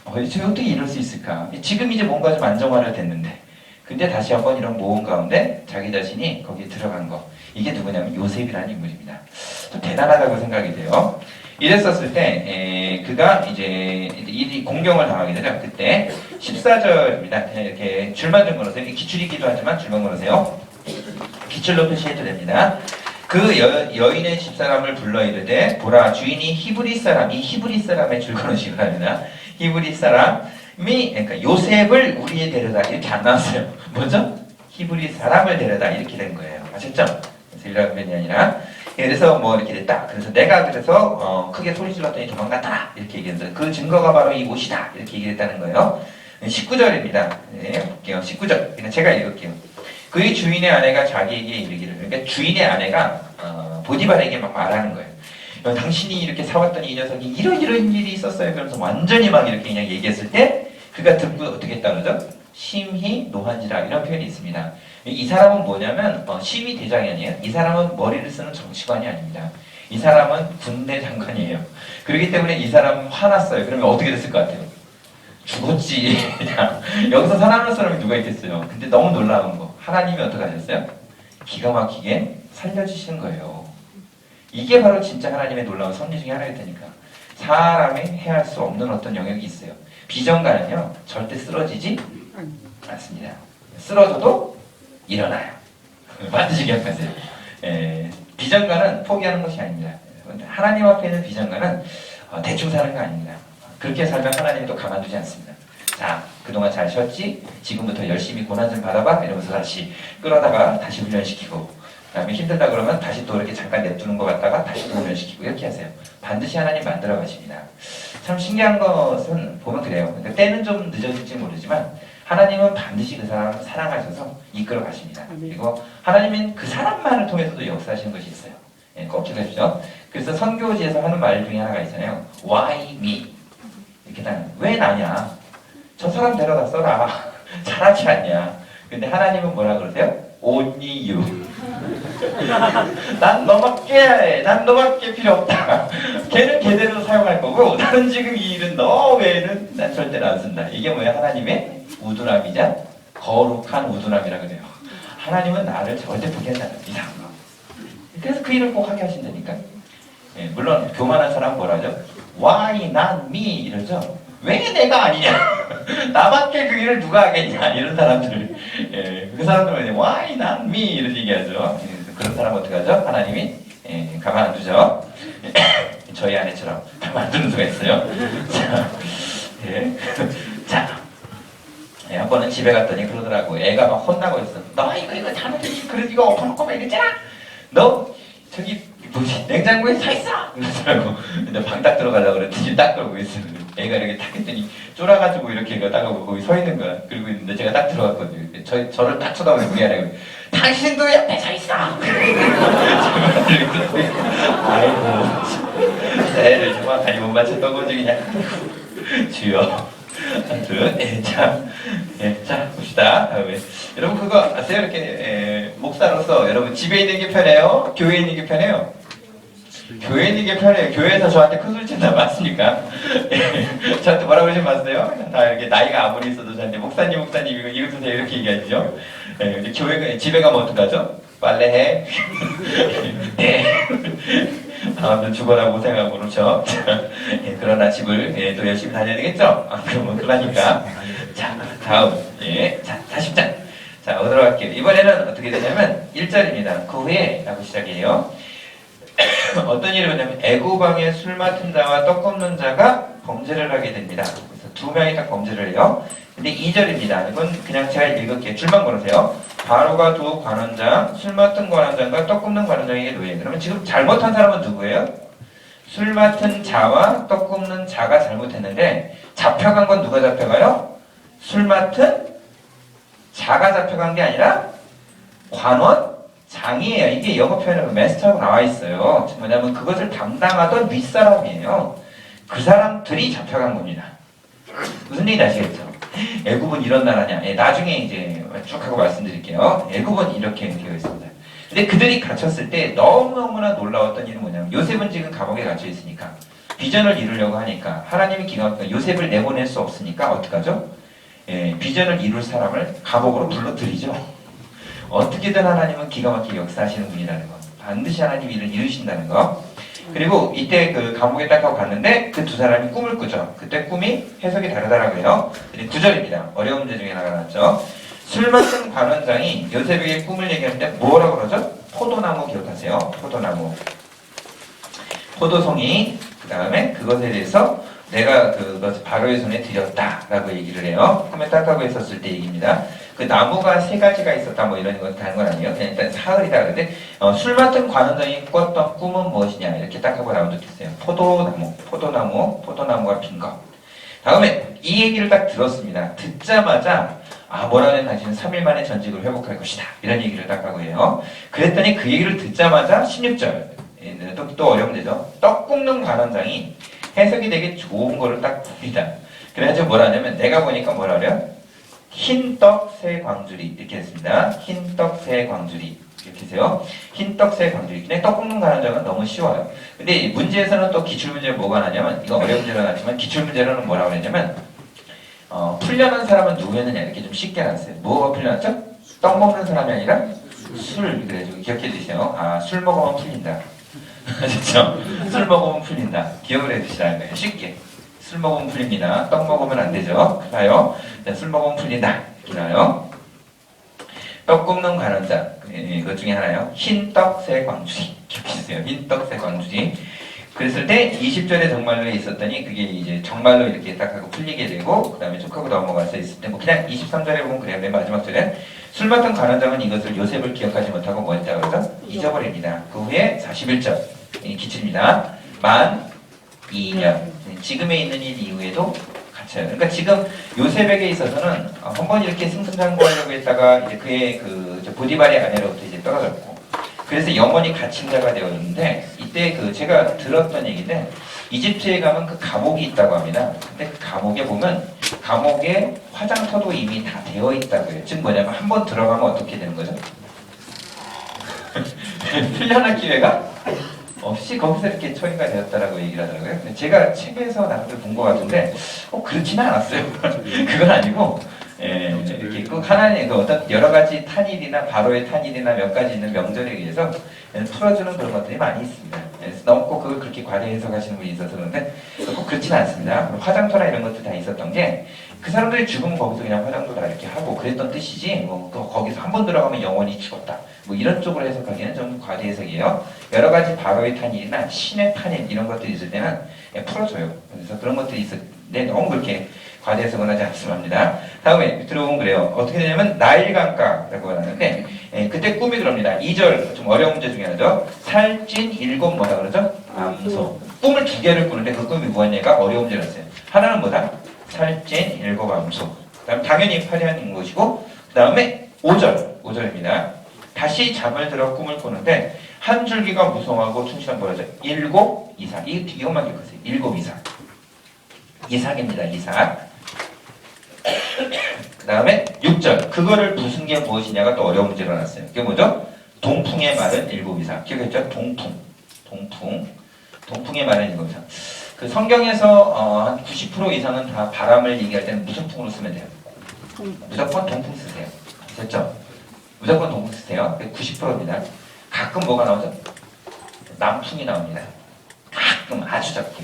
어떻게 이럴 수 있을까? 지금 이제 뭔가 좀 안정화를 됐는데. 근데 다시 한번 이런 모험 가운데 자기 자신이 거기에 들어간 거. 이게 누구냐면 요셉이라는 인물입니다. 좀 대단하다고 생각이 돼요. 이랬었을 때 그가 이제 이 공경을 당하게 되죠. 그때 14절입니다. 이렇게 줄만 좀 걸으세요. 기출이기도 하지만 줄만 걸으세요. 기출로 표시해도 됩니다. 그 여인의 집사람을 불러 이르되 보라 주인이 히브리 사람, 이 히브리 사람의 줄 걸으시기 바랍니다. 히브리 사람이 그러니까 요셉을 우리에 데려다 이렇게 안 나왔어요. 뭐죠? 히브리 사람을 데려다 이렇게 된 거예요. 아셨죠? 그래서 이라는 면이 아니라 그래서 뭐 이렇게 됐다. 그래서 내가 그래서 크게 소리 질렀더니 도망갔다 이렇게 얘기했어요. 그 증거가 바로 이 옷이다 이렇게 얘기했다는 거예요. 19절입니다. 네, 볼게요. 19절. 그냥 제가 읽을게요. 그의 주인의 아내가 자기에게 이르기를. 그러니까 주인의 아내가 보디발에게 막 말하는 거예요. 당신이 이렇게 사왔더니 이 녀석이 이런 일이 있었어요. 그러면서 완전히 막 이렇게 그냥 얘기했을 때 그가 듣고 어떻게 했다 그러죠? 심히 노한지라 이런 표현이 있습니다. 이 사람은 뭐냐면 시위 대장이 아니에요. 이 사람은 머리를 쓰는 정치관이 아닙니다. 이 사람은 군대 장관이에요. 그렇기 때문에 이 사람은 화났어요. 그러면 어떻게 됐을 것 같아요? 죽었지. 그냥 여기서 살아남은 사람이 누가 있겠어요. 근데 너무 놀라운 거. 하나님이 어떻게 하셨어요? 기가 막히게 살려주시는 거예요. 이게 바로 진짜 하나님의 놀라운 섭리 중에 하나일 테니까. 사람이 헤아릴 수 없는 어떤 영역이 있어요. 비전가는요 절대 쓰러지지 않습니다. 쓰러져도 일어나요. 반드시 기억하세요. 비전가는 포기하는 것이 아닙니다. 하나님 앞에 있는 비전가는 대충 사는 거 아닙니다. 그렇게 살면 하나님이 또 가만두지 않습니다. 자, 그동안 잘 쉬었지? 지금부터 열심히 고난 좀 받아봐? 이러면서 다시 끌어다가 다시 훈련시키고 그 다음에 힘들다 그러면 다시 또 이렇게 잠깐 냅두는 것 같다가 다시 또 훈련시키고 이렇게 하세요. 반드시 하나님 만들어 가십니다. 참 신기한 것은 보면 그래요. 그러니까 때는 좀 늦어질지 모르지만 하나님은 반드시 그 사람을 사랑하셔서 이끌어 가십니다. 그리고 하나님은 그 사람만을 통해서도 역사하시는 것이 있어요. 꼭 기억하십시오. 그래서 선교지에서 하는 말 중에 하나가 있잖아요. Why me? 이렇게 나는 왜 나냐? 저 사람 데려다 써라. 잘하지 않냐? 근데 하나님은 뭐라 그러세요? Only you. 난 너밖에 필요 없다. 걔는 걔대로 사용할 거고 나는 지금 이 일은 너 외에는 난 절대로 안 쓴다. 이게 뭐야? 하나님의 우둔함이자 거룩한 우둔함이라 그래요. 하나님은 나를 절대 포기하지 않아요. 이상한 거. 그래서 그 일을 꼭 하게 하신다니까. 물론 교만한 사람은 뭐라 하죠? Why not me? 이러죠. 왜 내가 아니냐? 나밖에 그 일을 누가 하겠냐? 이런 사람들. 그 사람들은 Why not me? 이런 얘기하죠. 그런 사람 어떻게 하죠? 하나님이 가만 안 두죠. 저희 아내처럼 가만 안 두는 수가 있어요. 자, 한 번은 집에 갔더니 그러더라고. 애가 막 혼나고 있어. 너 이거 잘못했지. 그래도 이거 엎어놓고 막 이랬잖아. 너 저기 뭐지 냉장고에 서 있어. 그러더라고. 근데 방 딱 들어가려고 그랬더니 딱 그러고 있어요. 애가 이렇게 딱 했더니 쫄아가지고 이렇게 딱 하고 거기 서 있는 거야. 그리고 있는데 제가 딱 들어갔거든요. 저를 딱 쳐다보고 그게 아니라 당신도 옆에 서 있어. 아이고 애를 정확하게 못 맞췄던 거지 그냥. 주여 아무튼 자 봅시다. 다음에 여러분 그거 아세요? 이렇게 목사로서 여러분 집에 있는 게 편해요? 교회에 있는 게 편해요? 교회에 있는 게 편해요. 교회에서 저한테 큰 소리 친다 맞습니까? 저한테 뭐라고 그러지 마세요. 다 이렇게 나이가 아무리 있어도 저한테 목사님 이거 주세요 이렇게 얘기하죠. 이제 교회 집에 가면 어떡하죠? 빨래해. 네. 아무튼 죽어라 고생하고 그렇죠. 그러나 집을 또 열심히 다녀야 되겠죠? 그러면 그러니까. 자, 다음. 자, 40장. 자, 오도록 할게요. 이번에는 어떻게 되냐면 1절입니다. 그 후에 라고 시작해요. 어떤 일이 뭐냐면 애구방에 술 맡은 자와 떡 굽는 자가 범죄를 하게 됩니다. 그래서 두 명이 딱 범죄를 해요. 근데 2절입니다. 이건 그냥 제가 읽을게요. 줄만 걸으세요. 바로가 두 관원장, 술 맡은 관원장과 떡 굽는 관원장에게 노예. 그러면 지금 잘못한 사람은 누구예요? 술 맡은 자와 떡 굽는 자가 잘못했는데 잡혀간 건 누가 잡혀가요? 술 맡은 자가 잡혀간 게 아니라 관원장이에요. 이게 영어 표현으로 마스터라고 나와 있어요. 뭐냐면 그것을 담당하던 윗사람이에요. 그 사람들이 잡혀간 겁니다. 무슨 얘기인지 아시겠죠? 애굽은 이런 나라냐? 나중에 이제 쭉 하고 말씀드릴게요. 애굽은 이렇게 되어 있습니다. 근데 그들이 갇혔을 때 너무너무나 놀라웠던 일은 뭐냐면 요셉은 지금 감옥에 갇혀 있으니까 비전을 이루려고 하니까 하나님이 기가 막히게 요셉을 내보낼 수 없으니까 어떡하죠? 비전을 이룰 사람을 감옥으로 불러들이죠. 어떻게든 하나님은 기가 막히게 역사하시는 분이라는 거. 반드시 하나님이 일을 이루신다는 거. 그리고 이때 그 감옥에 딱 하고 갔는데 그 두 사람이 꿈을 꾸죠. 그때 꿈이 해석이 다르다라고 해요. 9절입니다. 어려운 문제 중에 하나가 나왔죠. 술 맡은 관원장이 요셉에게 꿈을 얘기하는데 뭐라고 그러죠? 포도나무 기억하세요. 포도나무. 포도송이 그 다음에 그것에 대해서 내가 그것 바로의 손에 드렸다라고 얘기를 해요. 꿈에 딱 하고 있었을 때 얘기입니다. 그 나무가 세 가지가 있었다 뭐 이런 건 다른 건 아니에요. 그냥 일단 사흘이다. 그런데 술 맡은 관원장이 꿨던 꿈은 무엇이냐 이렇게 딱 하고 나온 적이 있어요. 포도나무가 핀 거. 다음에 이 얘기를 딱 들었습니다. 듣자마자 뭐라는 당신은 3일 만에 전직을 회복할 것이다. 이런 얘기를 딱 하고 해요. 그랬더니 그 얘기를 듣자마자 16절 또 어려운 데죠. 떡 굽는 관원장이 해석이 되게 좋은 거를 딱 봅니다. 그래가지고 뭐라 하냐면 내가 보니까 뭐라 그래요? 흰떡 새 광주리 이렇게 했습니다. 흰떡 새 광주리 이렇게 해서요. 흰떡 새 광주리. 그냥 떡 굽는 관원장은 너무 쉬워요. 근데 문제에서는 또 기출문제가 뭐가 나냐면 이거 어려운 문제로 나왔지만 기출문제로는 뭐라고 했냐면 풀려난 사람은 누구였느냐 이렇게 좀 쉽게 나왔어요. 뭐가 풀려났죠? 떡 먹는 사람이 아니라 술. 그래가지고 기억해 주세요. 술 먹으면 풀린다. 그렇죠? 술 먹으면 풀린다. 기억을 해두시라는 거예요. 쉽게. 술 먹으면 풀립니다. 떡 먹으면 안 되죠. 그래요. 술 먹으면 풀린다. 이렇게 나와요. 떡 굽는 관원장. 그것 중에 하나요. 흰떡 새 광주리. 이렇게 주세요. 흰떡 새 광주리. 그랬을 때 20절에 정말로 있었더니 그게 이제 정말로 이렇게 딱 하고 풀리게 되고 그 다음에 쭉 하고 넘어가서 있을 때 뭐 그냥 23절에 보면 그래요. 맨 마지막 절에 술 맡은 관원장은 이것을 요셉을 기억하지 못하고 뭐 했다고 그러죠? 잊어버립니다. 그 후에 41절 기출입니다. 만 2년 지금에 있는 일 이후에도 갇혀요. 그러니까 지금 요셉에게 있어서는 한번 이렇게 승승장구하려고 했다가 이제 그의 그 보디발의 아내로부터 이제 떨어졌고 그래서 영원히 갇힌 자가 되었는데 이때 그 제가 들었던 얘기인데 이집트에 가면 그 감옥이 있다고 합니다. 근데 그 감옥에 보면 감옥에 화장터도 이미 다 되어 있다고 해요. 즉 뭐냐면 한번 들어가면 어떻게 되는 거죠? 풀려날 기회가 없이 거기서 이렇게 처리가 되었다라고 얘기를 하더라고요. 근데 제가 책에서 나름대로 본 것 같은데 그렇지는 않았어요. 그건 아니고 이렇게 꼭 하나의 그 어떤 여러 가지 탄일이나 바로의 탄일이나 몇 가지 있는 명절에 의해서 풀어주는 그런 것들이 많이 있습니다. 그래서 너무 꼭 그걸 그렇게 과대 해석하시는 분이 있어서 그런데 꼭 그렇지는 않습니다. 화장터나 이런 것들 다 있었던 게 그 사람들이 죽으면 거기서 그냥 화장도 다 이렇게 하고 그랬던 뜻이지 뭐 거기서 한 번 들어가면 영원히 죽었다. 뭐 이런 쪽으로 해석하기는 좀 과대 해석이에요. 여러 가지 바로의 탄일이나 신의 탄일 이런 것들이 있을 때는 풀어줘요. 그래서 그런 것들이 있을 때 너무 그렇게 과대 해석은 하지 않습니다. 다음에 들어보면 그래요. 어떻게 되냐면 나일강가라고 하는데 그때 꿈이 그럽니다. 2절 좀 어려운 문제 중에 하나죠. 살찐 7 뭐라 그러죠? 암소. 꿈을 2개를 꾸는데 그 꿈이 뭐였냐가 어려운 문제였어요. 하나는 뭐다? 살찐 7 암소. 그다음 당연히 화려한 것이고 그 다음에 5절입니다. 다시 잠을 들어 꿈을 꾸는데 한 줄기가 무성하고 충실한 뭐라죠? 7 이삭. 이것만 기억하세요. 7 이삭. 이삭입니다. 이삭. 다음에 6절. 그거를 부순 게 무엇이냐가 또 어려운 문제로 나왔어요. 그게 뭐죠? 동풍의 말은 일곱 이상. 기억했죠? 동풍의 말은 일곱 이상. 그 성경에서 한 90% 이상은 다 바람을 얘기할 때는 무슨 풍으로 쓰면 돼요? 무조건 동풍 쓰세요. 됐죠? 무조건 동풍 쓰세요. 90%입니다. 가끔 뭐가 나오죠? 남풍이 나옵니다. 가끔 아주 적게.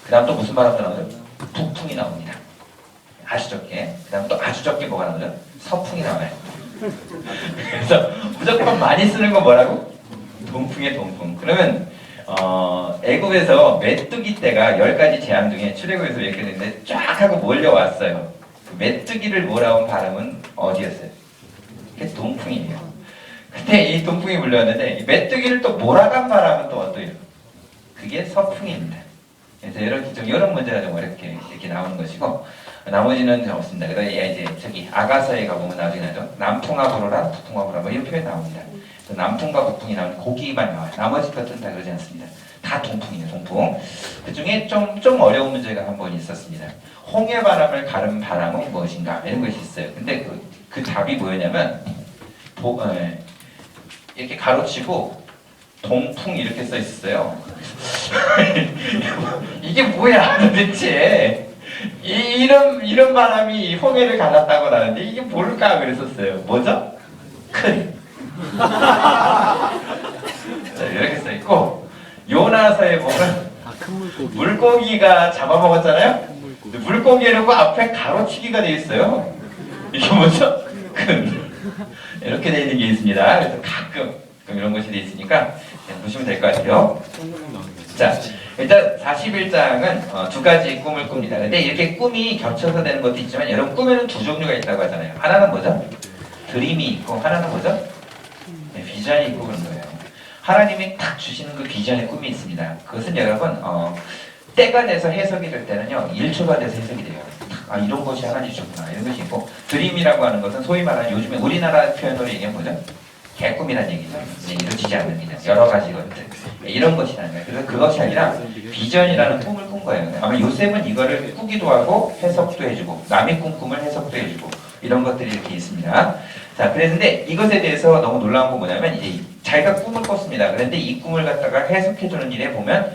그 다음 또 무슨 바람도 나오죠? 북풍이 나옵니다. 아주 적게. 그 다음 또 아주 적게 뭐가 나오죠? 서풍이 나와요. 그래서 무조건 많이 쓰는 건 뭐라고? 동풍의 동풍. 그러면 애굽에서 메뚜기 떼가 10가지 재앙 중에 출애굽에서 이렇게 됐는데 쫙 하고 몰려왔어요. 그 메뚜기를 몰아온 바람은 어디였어요? 그게 동풍이에요. 근데 이 동풍이 몰려왔는데 이 메뚜기를 또 몰아간 바람은 또 어때요? 그게 서풍입니다. 그래서 이런 문제가 좀 어렵게 이렇게 나오는 것이고 나머지는 없습니다. 그다음에 이제 저기 아가서에 가보면 나중에 나죠. 남풍아 불어라, 북풍아 불어라 뭐 이런 표현 나옵니다. 남풍과 북풍이 나오는 고기만 나와요. 나머지 것들은 다 그러지 않습니다. 다 동풍이에요, 동풍. 그 중에 좀 어려운 문제가 한 번 있었습니다. 홍해 바람을 가른 바람은 무엇인가? 이런 것이 있어요. 근데 그 답이 뭐였냐면 이렇게 가로치고 동풍 이렇게 써 있었어요. 이게 뭐야 도대체? 이런 바람이 홍해를 갈았다고 나는데 이게 뭘까 그랬었어요. 뭐죠? 큰. 자, 이렇게 써 있고 요나서에 보면 물고기가 잡아먹었잖아요. 물고기 해놓고 앞에 가로치기가 되어 있어요. 이게 뭐죠? 큰. 이렇게 되어 있는 게 있습니다. 그래서 가끔 이런 것이 되어 있으니까 보시면 될 것 같아요. 자, 일단 41장은 두 가지 꿈을 꿉니다. 근데 이렇게 꿈이 겹쳐서 되는 것도 있지만 여러분 꿈에는 두 종류가 있다고 하잖아요. 하나는 뭐죠? 드림이 있고 하나는 뭐죠? 네, 비전이 있고 그런 거예요. 하나님이 딱 주시는 그 비전의 꿈이 있습니다. 그것은 여러분 때가 돼서 해석이 될 때는요 1초가 돼서 해석이 돼요. 아 이런 것이 하나님 주셨구나 이런 것이 있고 드림이라고 하는 것은 소위 말하는 요즘에 우리나라 표현으로 얘기하면 뭐죠? 개꿈이라는 얘기죠. 이루어지지 않는 비전 여러 가지 것들 이런 것이라는 거예요. 그래서 그것이 아니라 비전이라는 꿈을 꾼 거예요. 아마 요셉은 이거를 꾸기도 하고 해석도 해주고 남의 꿈을 해석도 해주고 이런 것들이 이렇게 있습니다. 자, 그랬는데 이것에 대해서 너무 놀라운 건 뭐냐면 이제 자기가 꿈을 꿨습니다. 그런데 이 꿈을 갖다가 해석해주는 일에 보면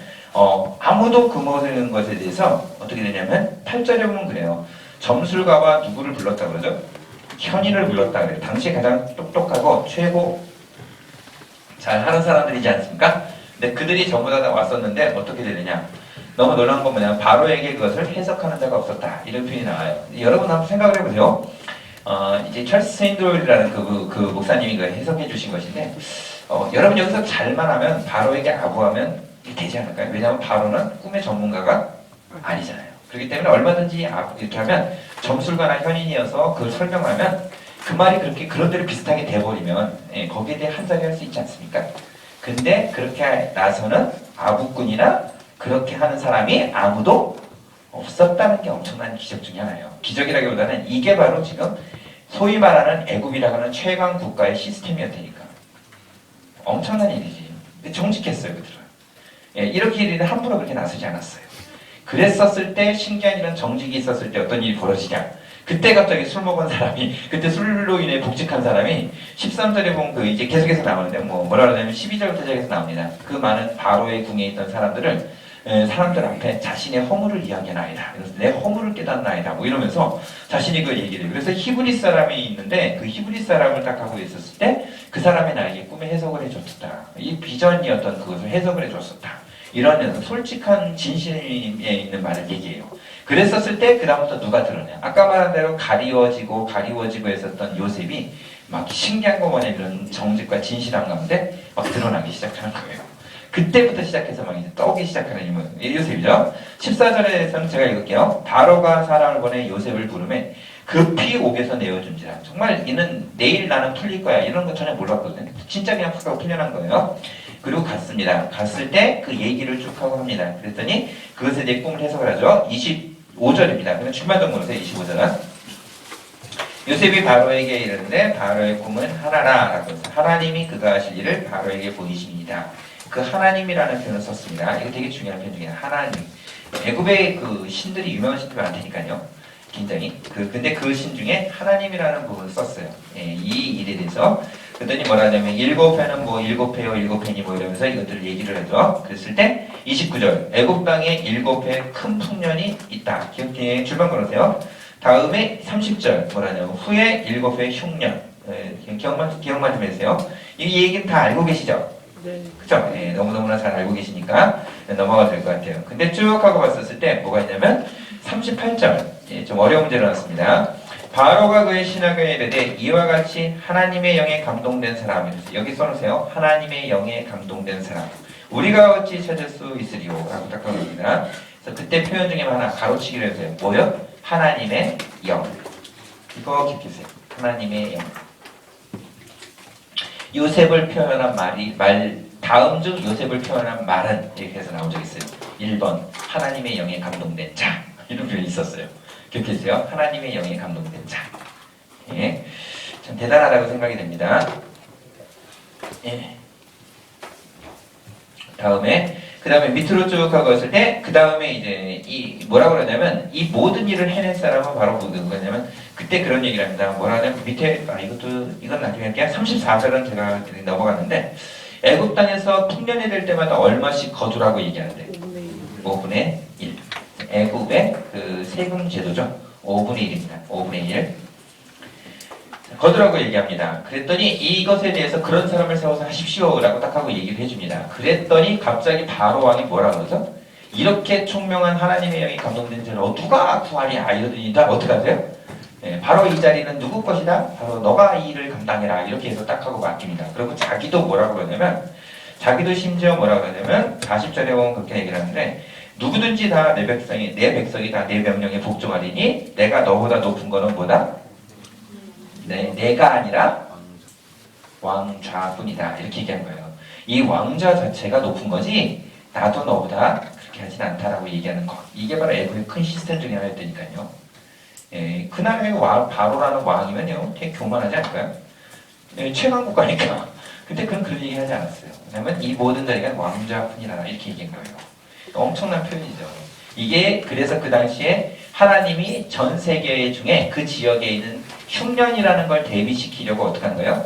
아무도 그 모든 것에 대해서 어떻게 되냐면 8절에 보면 그래요. 점술가와 누구를 불렀다 그러죠? 현인을 불렀다 그래요. 당시에 가장 똑똑하고 최고 잘하는 사람들이지 않습니까? 근데 그들이 전부 다 왔었는데 어떻게 되느냐? 너무 놀라운 건 뭐냐면 바로에게 그것을 해석하는 자가 없었다. 이런 표현이 나와요. 여러분 한번 생각을 해보세요. 이제 찰스 스윈돌이라는 그 목사님이 해석해 주신 것인데 여러분 여기서 잘만 하면 바로에게 아부하면 되지 않을까요? 왜냐하면 바로는 꿈의 전문가가 아니잖아요. 그렇기 때문에 얼마든지 이렇게 하면 점술가나 현인이어서 그걸 설명하면 그 말이 그렇게 그런 대로 비슷하게 돼버리면 거기에 대해 한자리 할 수 있지 않습니까? 근데 그렇게 나서는 아부꾼이나 그렇게 하는 사람이 아무도 없었다는 게 엄청난 기적 중에 하나예요. 기적이라기보다는 이게 바로 지금 소위 말하는 애굽이라고 하는 최강 국가의 시스템이었다니까. 엄청난 일이지. 정직했어요, 그들은. 이렇게 일이 함부로 그렇게 나서지 않았어요. 그랬었을 때 신기한 일은 정직이 있었을 때 어떤 일이 벌어지냐. 그때 갑자기 술 먹은 사람이 그때 술로 인해 복직한 사람이 13절에 보면 이제 계속해서 나오는데 뭐라 그러냐면 12절부터 시작해서 나옵니다. 그 많은 바로의 궁에 있던 사람들 앞에 자신의 허물을 이야기하나이다. 그래서 내 허물을 깨닫나이다. 뭐 이러면서 자신이 그걸 얘기를 해요. 그래서 히브리 사람이 있는데 그 히브리 사람을 딱 하고 있었을 때 그 사람이 나에게 꿈의 해석을 해줬었다. 이 비전이었던 그것을 해석을 해줬었다. 이런 솔직한 진심에 있는 말을 얘기해요. 그랬었을 때 그 다음부터 누가 드러나요? 아까 말한 대로 가리워지고 했었던 요셉이 막 신기한 거 뭐냐 이런 정직과 진실함 가운데 막 드러나기 시작하는 거예요. 그때부터 시작해서 막 이제 떠오기 시작하는 인물이 요셉이죠. 14절에서는 제가 읽을게요. 바로가 사람을 보내 요셉을 부르매 급히 옥에서 내어준지라. 정말 이는 내일 나는 풀릴 거야 이런 거 전혀 몰랐거든요. 진짜 그냥 팍 하고 풀려난 거예요. 그리고 갔습니다. 갔을 때 그 얘기를 쭉 하고 합니다. 그랬더니 그것에 대해 꿈을 해석을 하죠. 25절입니다. 그러면 출마전 보세요. 25절은 요셉이 바로에게 이르는데 바로의 꿈은 하나라라고 해서 하나님이 그가 하실 일을 바로에게 보이십니다. 그 하나님이라는 표현을 썼습니다. 이거 되게 중요한 표현 중에 하나님. 애굽의 그 신들이 유명한 신들 많다니까요. 굉장히 근데 그 신 중에 하나님이라는 부분을 썼어요. 이 일에 대해서. 그랬더니 뭐라 하냐면 일곱 해는 뭐 일곱 해요 일곱 해니 뭐 이러면서 이것들을 얘기를 하죠. 그랬을 때 29절 애굽 땅에 일곱 해 큰 풍년이 있다. 기억해 줄만 걸으세요. 다음에 30절 뭐라 하냐면 후에 일곱 해 흉년. 기억만 좀 해주세요. 이 얘기는 다 알고 계시죠? 네. 그죠? 너무너무나 잘 알고 계시니까 넘어가도 될 것 같아요. 근데 쭉 하고 봤었을 때 뭐가 있냐면 38절 좀 어려운 문제가 나왔습니다. 바로가 그의 신하에게 이르되 이와 같이 하나님의 영에 감동된 사람 여기 써놓으세요. 하나님의 영에 감동된 사람 우리가 어찌 찾을 수 있으리요? 라고 딱 써놓습니다. 그래서 그때 표현 중에 하나 가로치기를 해서요. 뭐요? 하나님의 영 이거 기억해주세요. 하나님의 영 요셉을 표현한 다음 중 요셉을 표현한 말은 이렇게 해서 나온 적 있어요. 1번 하나님의 영에 감동된 자 이런 표현이 있었어요. 기억해주세요. 하나님의 영에 감동된 자. 참 대단하다고 생각이 됩니다. 그 다음에 밑으로 쭉 하고 있을 때, 그 다음에 이제, 뭐라고 그러냐면, 이 모든 일을 해낸 사람은 바로 누구냐면, 그때 그런 얘기를 합니다. 뭐라 하냐면, 밑에, 이건 나중에 할게요. 34절은 제가 넘어갔는데, 애굽 땅에서 풍년이 될 때마다 얼마씩 거두라고 얘기하는데, 5분의 1. 애굽의 그 세금 제도죠. 5분의 1입니다. 5분의 1. 거두라고 얘기합니다. 그랬더니 이것에 대해서 그런 사람을 세워서 하십시오라고 딱 하고 얘기를 해줍니다. 그랬더니 갑자기 바로 왕이 뭐라 그러죠? 이렇게 총명한 하나님의 영이 감동된 자를 누가 구하랴 이러더니 다 어떻게 하세요? 바로 이 자리는 누구 것이다? 바로 너가 이 일을 감당해라 이렇게 해서 딱 하고 맡깁니다. 그리고 자기도 뭐라고 그러냐면 자기도 심지어 뭐라고 그러냐면 40절에 보면 그렇게 얘기를 하는데 누구든지 다 내 백성이 다 내 명령에 복종하리니 내가 너보다 높은 거는 뭐다? 내가 아니라 왕좌뿐이다 이렇게 얘기한 거예요. 이 왕좌 자체가 높은 거지 나도 너보다 그렇게 하진 않다라고 얘기하는 거. 이게 바로 애굽의 큰 시스템 중에 하나였다니까요. 그날의 바로라는 왕이면요 되게 교만하지 않을까요? 최강 국가니까. 근데 그건 그런 얘기 하지 않았어요. 왜냐면 이 모든 자리가 왕좌뿐이라 이렇게 얘기한 거예요. 엄청난 표현이죠. 이게 그래서 그 당시에 하나님이 전 세계 중에 그 지역에 있는 흉년이라는 걸 대비시키려고 어떻게 한 거예요?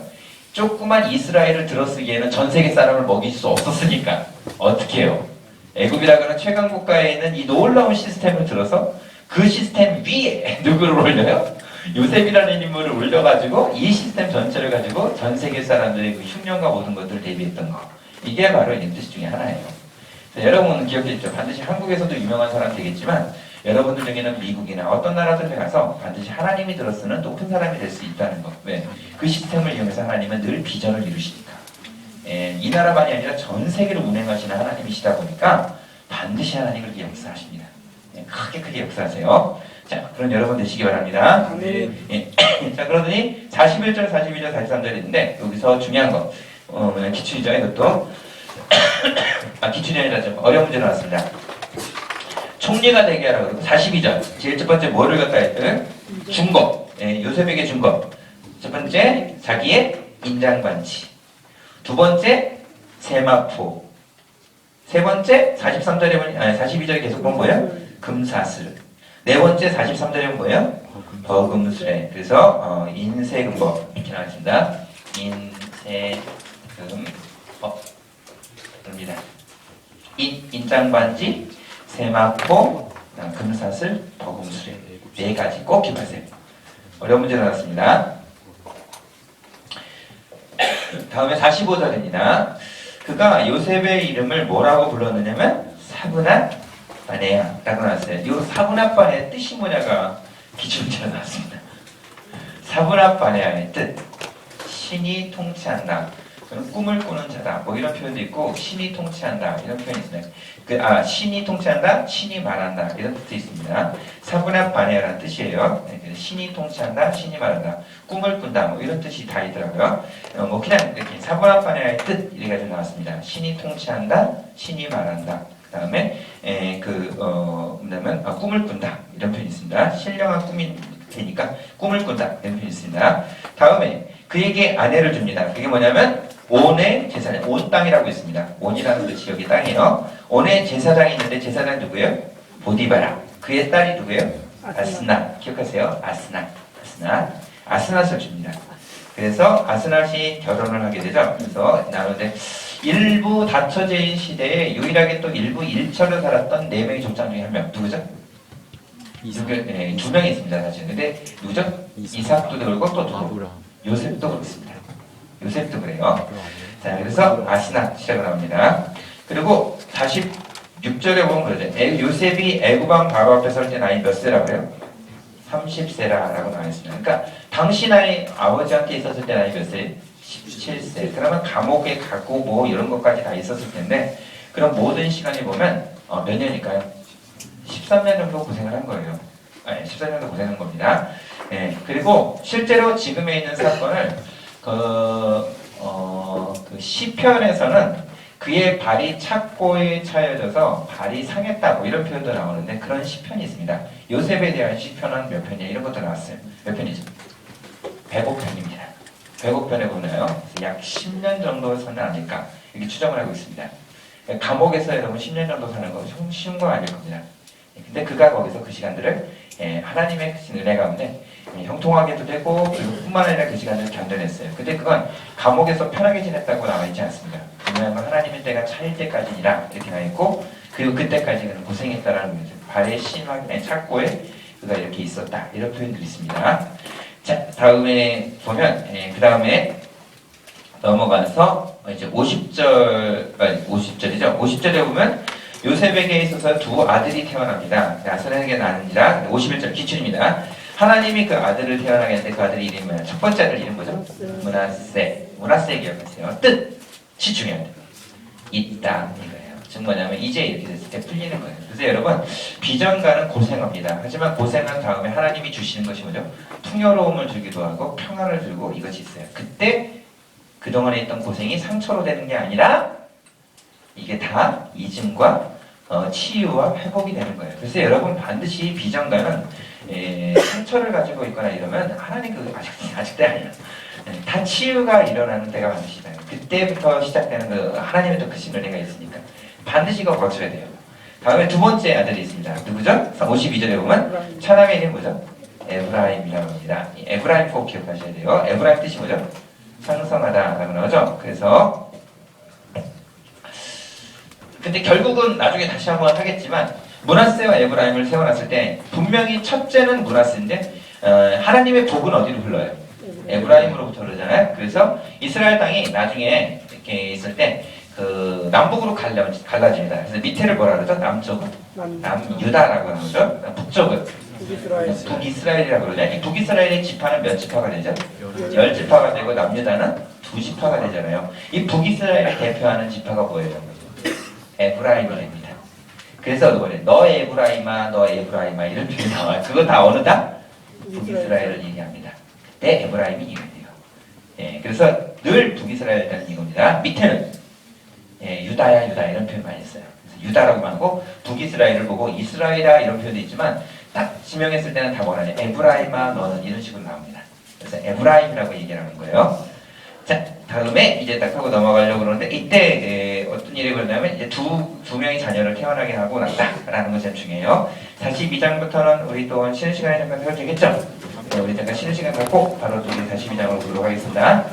조그만 이스라엘을 들어쓰기에는 전 세계 사람을 먹일 수 없었으니까 어떻게 해요? 애굽이라고 하는 최강 국가에 있는 이 놀라운 시스템을 들어서 그 시스템 위에 누구를 올려요? 요셉이라는 인물을 올려가지고 이 시스템 전체를 가지고 전 세계 사람들의 그 흉년과 모든 것들을 대비했던 거. 이게 바로 이 뜻 중에 하나예요. 여러분은 기억했죠? 반드시 한국에서도 유명한 사람 되겠지만 여러분들 중에는 미국이나 어떤 나라들에 가서 반드시 하나님이 들어쓰는 높은 사람이 될 수 있다는 것. 왜? 그 시스템을 이용해서 하나님은 늘 비전을 이루시니까. 이 나라만이 아니라 전 세계를 운행하시는 하나님이시다 보니까 반드시 하나님을 이렇게 역사하십니다. 크게 역사하세요. 자, 그럼 여러분 되시기 바랍니다. 자, 그러더니 41절, 42절, 43절 있는데 여기서 중요한 거. 기출이죠, 이것도. 기출이 아니라 좀 어려운 문제 나왔습니다. 총리가 되게 하라고 그러고 42절 제일 첫 번째 뭐를 갖다 했든 준거 요셉에게 준 거. 첫 번째 자기의 인장반지, 두 번째 세마포, 세 번째 43절에 보니 42절에 계속 본 뭐예요? 금사슬. 네 번째 43절에 본 뭐예요? 버금수레. 그래서 인세금법 이렇게 나왔습니다. 인세금법입니다. 인장반지, 세마포, 금사슬, 버금수레. 네 가지 꼭 기억하세요. 어려운 문제 나왔습니다. 다음에 45절입니다. 그가 요셉의 이름을 뭐라고 불렀느냐면 사브낫 바네아 라고 나왔어요. 이 사브낫 바네아의 뜻이 뭐냐가 기출문제로 나왔습니다. 사브낫 바네아의 뜻, 신이 통치한다, 꿈을 꾸는 자다, 뭐 이런 표현도 있고 신이 통치한다 이런 표현이 있습니다. 신이 통치한다, 신이 말한다 이런 뜻도 있습니다. 사브낫 바네아라는 뜻이에요. 신이 통치한다, 신이 말한다, 꿈을 꾼다 뭐 이런 뜻이 다 있더라고요. 뭐 그냥 이렇게 사브낫 바네아의 뜻 이래가지고 나왔습니다. 신이 통치한다, 신이 말한다. 그 다음에 그다음에 꿈을 꾼다 이런 표현이 있습니다. 신령한 꿈이 되니까 꿈을 꾼다 이런 표현이 있습니다. 다음에 그에게 아내를 줍니다. 그게 뭐냐면 온의 제사장, 온 땅이라고 있습니다. 온이라는 그 지역의 땅이에요. 온의 제사장이 있는데 제사장 누구예요? 보디바라. 그의 딸이 누구예요? 아스낫 기억하세요? 아스낫을 줍니다. 그래서 아스낫이 결혼을 하게 되죠. 그래서 나누는데 일부 다처제인 시대에 유일하게 또 일부 일처를 살았던 4명의 족장 중에 한 명 누구죠? 네, 2명이 있습니다. 사실. 근데 누구죠? 이삭도 그러고 또 누구? 요셉도 그렇습니다. 요셉도 그래요. 자, 그래서 아스낫 시작을 합니다. 그리고 46절에 보면 그러죠. 요셉이 애굽왕 바로 앞에 설 때 나이 몇 세라고요? 30세라라고 나와있습니다. 그러니까 당시 나이 아버지한테 있었을 때 나이 몇 세? 17세. 그러면 감옥에 가고 뭐 이런 것까지 다 있었을 텐데 그럼 모든 시간이 보면 몇 년일까요? 13년 정도 고생을 한 거예요. 14년 정도 고생한 겁니다. 네, 그리고 실제로 지금에 있는 사건을 그 시편에서는 그의 발이 착고에 차여져서 발이 상했다고 이런 표현도 나오는데 그런 시편이 있습니다. 요셉에 대한 시편은 몇 편이야? 이런 것도 나왔어요. 몇 편이죠? 105편입니다. 105편에 보나요? 약 10년 정도 사는 아닐까 이렇게 추정을 하고 있습니다. 감옥에서 여러분 10년 정도 사는 거 쉬운 거 아닐 겁니다. 근데 그가 거기서 그 시간들을 하나님의 은혜 가운데 형통하게도 되고 그리고 뿐만 아니라 그 시간을 견뎌냈어요. 근데 그건 감옥에서 편하게 지냈다고 나와 있지 않습니다. 왜냐하면 하나님의 때가 차일 때까지니라 이렇게 나와 있고 그리고 그때까지 그는 고생했다라는 거죠. 발에 심하게 착고에 그가 이렇게 있었다 이런 표현들이 있습니다. 자, 다음에 보면 그 다음에 넘어가서 이제 50절이죠. 50절에 보면 요셉에게 있어서 두 아들이 태어납니다. 아스낫에게 나는지라 51절 기출입니다. 하나님이 그 아들을 태어나게 했는데 그 아들 이름이 뭐야? 첫 번째 아들 이름 뭐죠? 므낫세 기억하세요. 뜻이 중요합니다. 있다 이거예요. 즉 뭐냐면 이제 이렇게 됐을 때 풀리는 거예요. 그래서 여러분 비전가는 고생합니다. 하지만 고생한 다음에 하나님이 주시는 것이 뭐죠? 풍요로움을 주기도 하고 평안을 주고 이것이 있어요. 그때 그동안에 있던 고생이 상처로 되는 게 아니라 이게 다 잊음과 치유와 회복이 되는 거예요. 그래서 여러분 반드시 비전가는 상처를 가지고 있거나 이러면 하나님 그 아직 때 아니에요. 다 치유가 일어나는 때가 반드시 있어요. 그때부터 시작되는 그 하나님의 또 크신 은혜가 있으니까 반드시 이거 거쳐야 돼요. 다음에 두 번째 아들이 있습니다. 누구죠? 52절에 보면 차남의 이름이 뭐죠? 에브라임이라고 합니다. 에브라임 꼭 기억하셔야 돼요. 에브라임 뜻이 뭐죠? 상성하다라고 나오죠. 그래서 근데 결국은 나중에 다시 한번 하겠지만 므낫세와 에브라임을 세워놨을 때 분명히 첫째는 므낫세인데 하나님의 복은 어디로 흘러요? 에브라임으로부터 흐르잖아요. 그래서 이스라엘 땅이 나중에 이렇게 있을 때 그 남북으로 갈라집니다. 그래서 밑에를 뭐라 그러죠? 남쪽은 남유다라고 하죠. 북쪽은 북이스라엘이라고 그러죠. 이 북이스라엘의 지파는 몇 지파가 되죠? 10지파가 되고 남유다는 2지파가 되잖아요. 이 북이스라엘을 대표하는 지파가 뭐예요? 에브라임입니다. 그래서 너 에브라임아 이런 표현이 나와요. 그거 다 어느 다? 북이스라엘을 얘기합니다. 내 에브라임이 이거예요. 그래서 늘 북이스라엘이라는 이겁니다. 밑에는 유다야 이런 표현 많이 써요. 그래서 유다라고 하고 북이스라엘을 보고 이스라엘아 이런 표현도 있지만 딱 지명했을 때는 다 뭐라냐? 에브라임아 너는 이런 식으로 나옵니다. 그래서 에브라임이라고 얘기를 하는 거예요. 자, 다음에 이제 딱 하고 넘어가려고 그러는데 이때 어떤 일이 벌어냐면 이제 두 명의 자녀를 태어나게 하고 났다라는 것이 중요해요. 42장부터는 우리 또 쉬는 시간에 잠깐 해도 되겠죠? 우리 잠깐 쉬는 시간 갖고 바로 우리 42장으로 보도록 하겠습니다.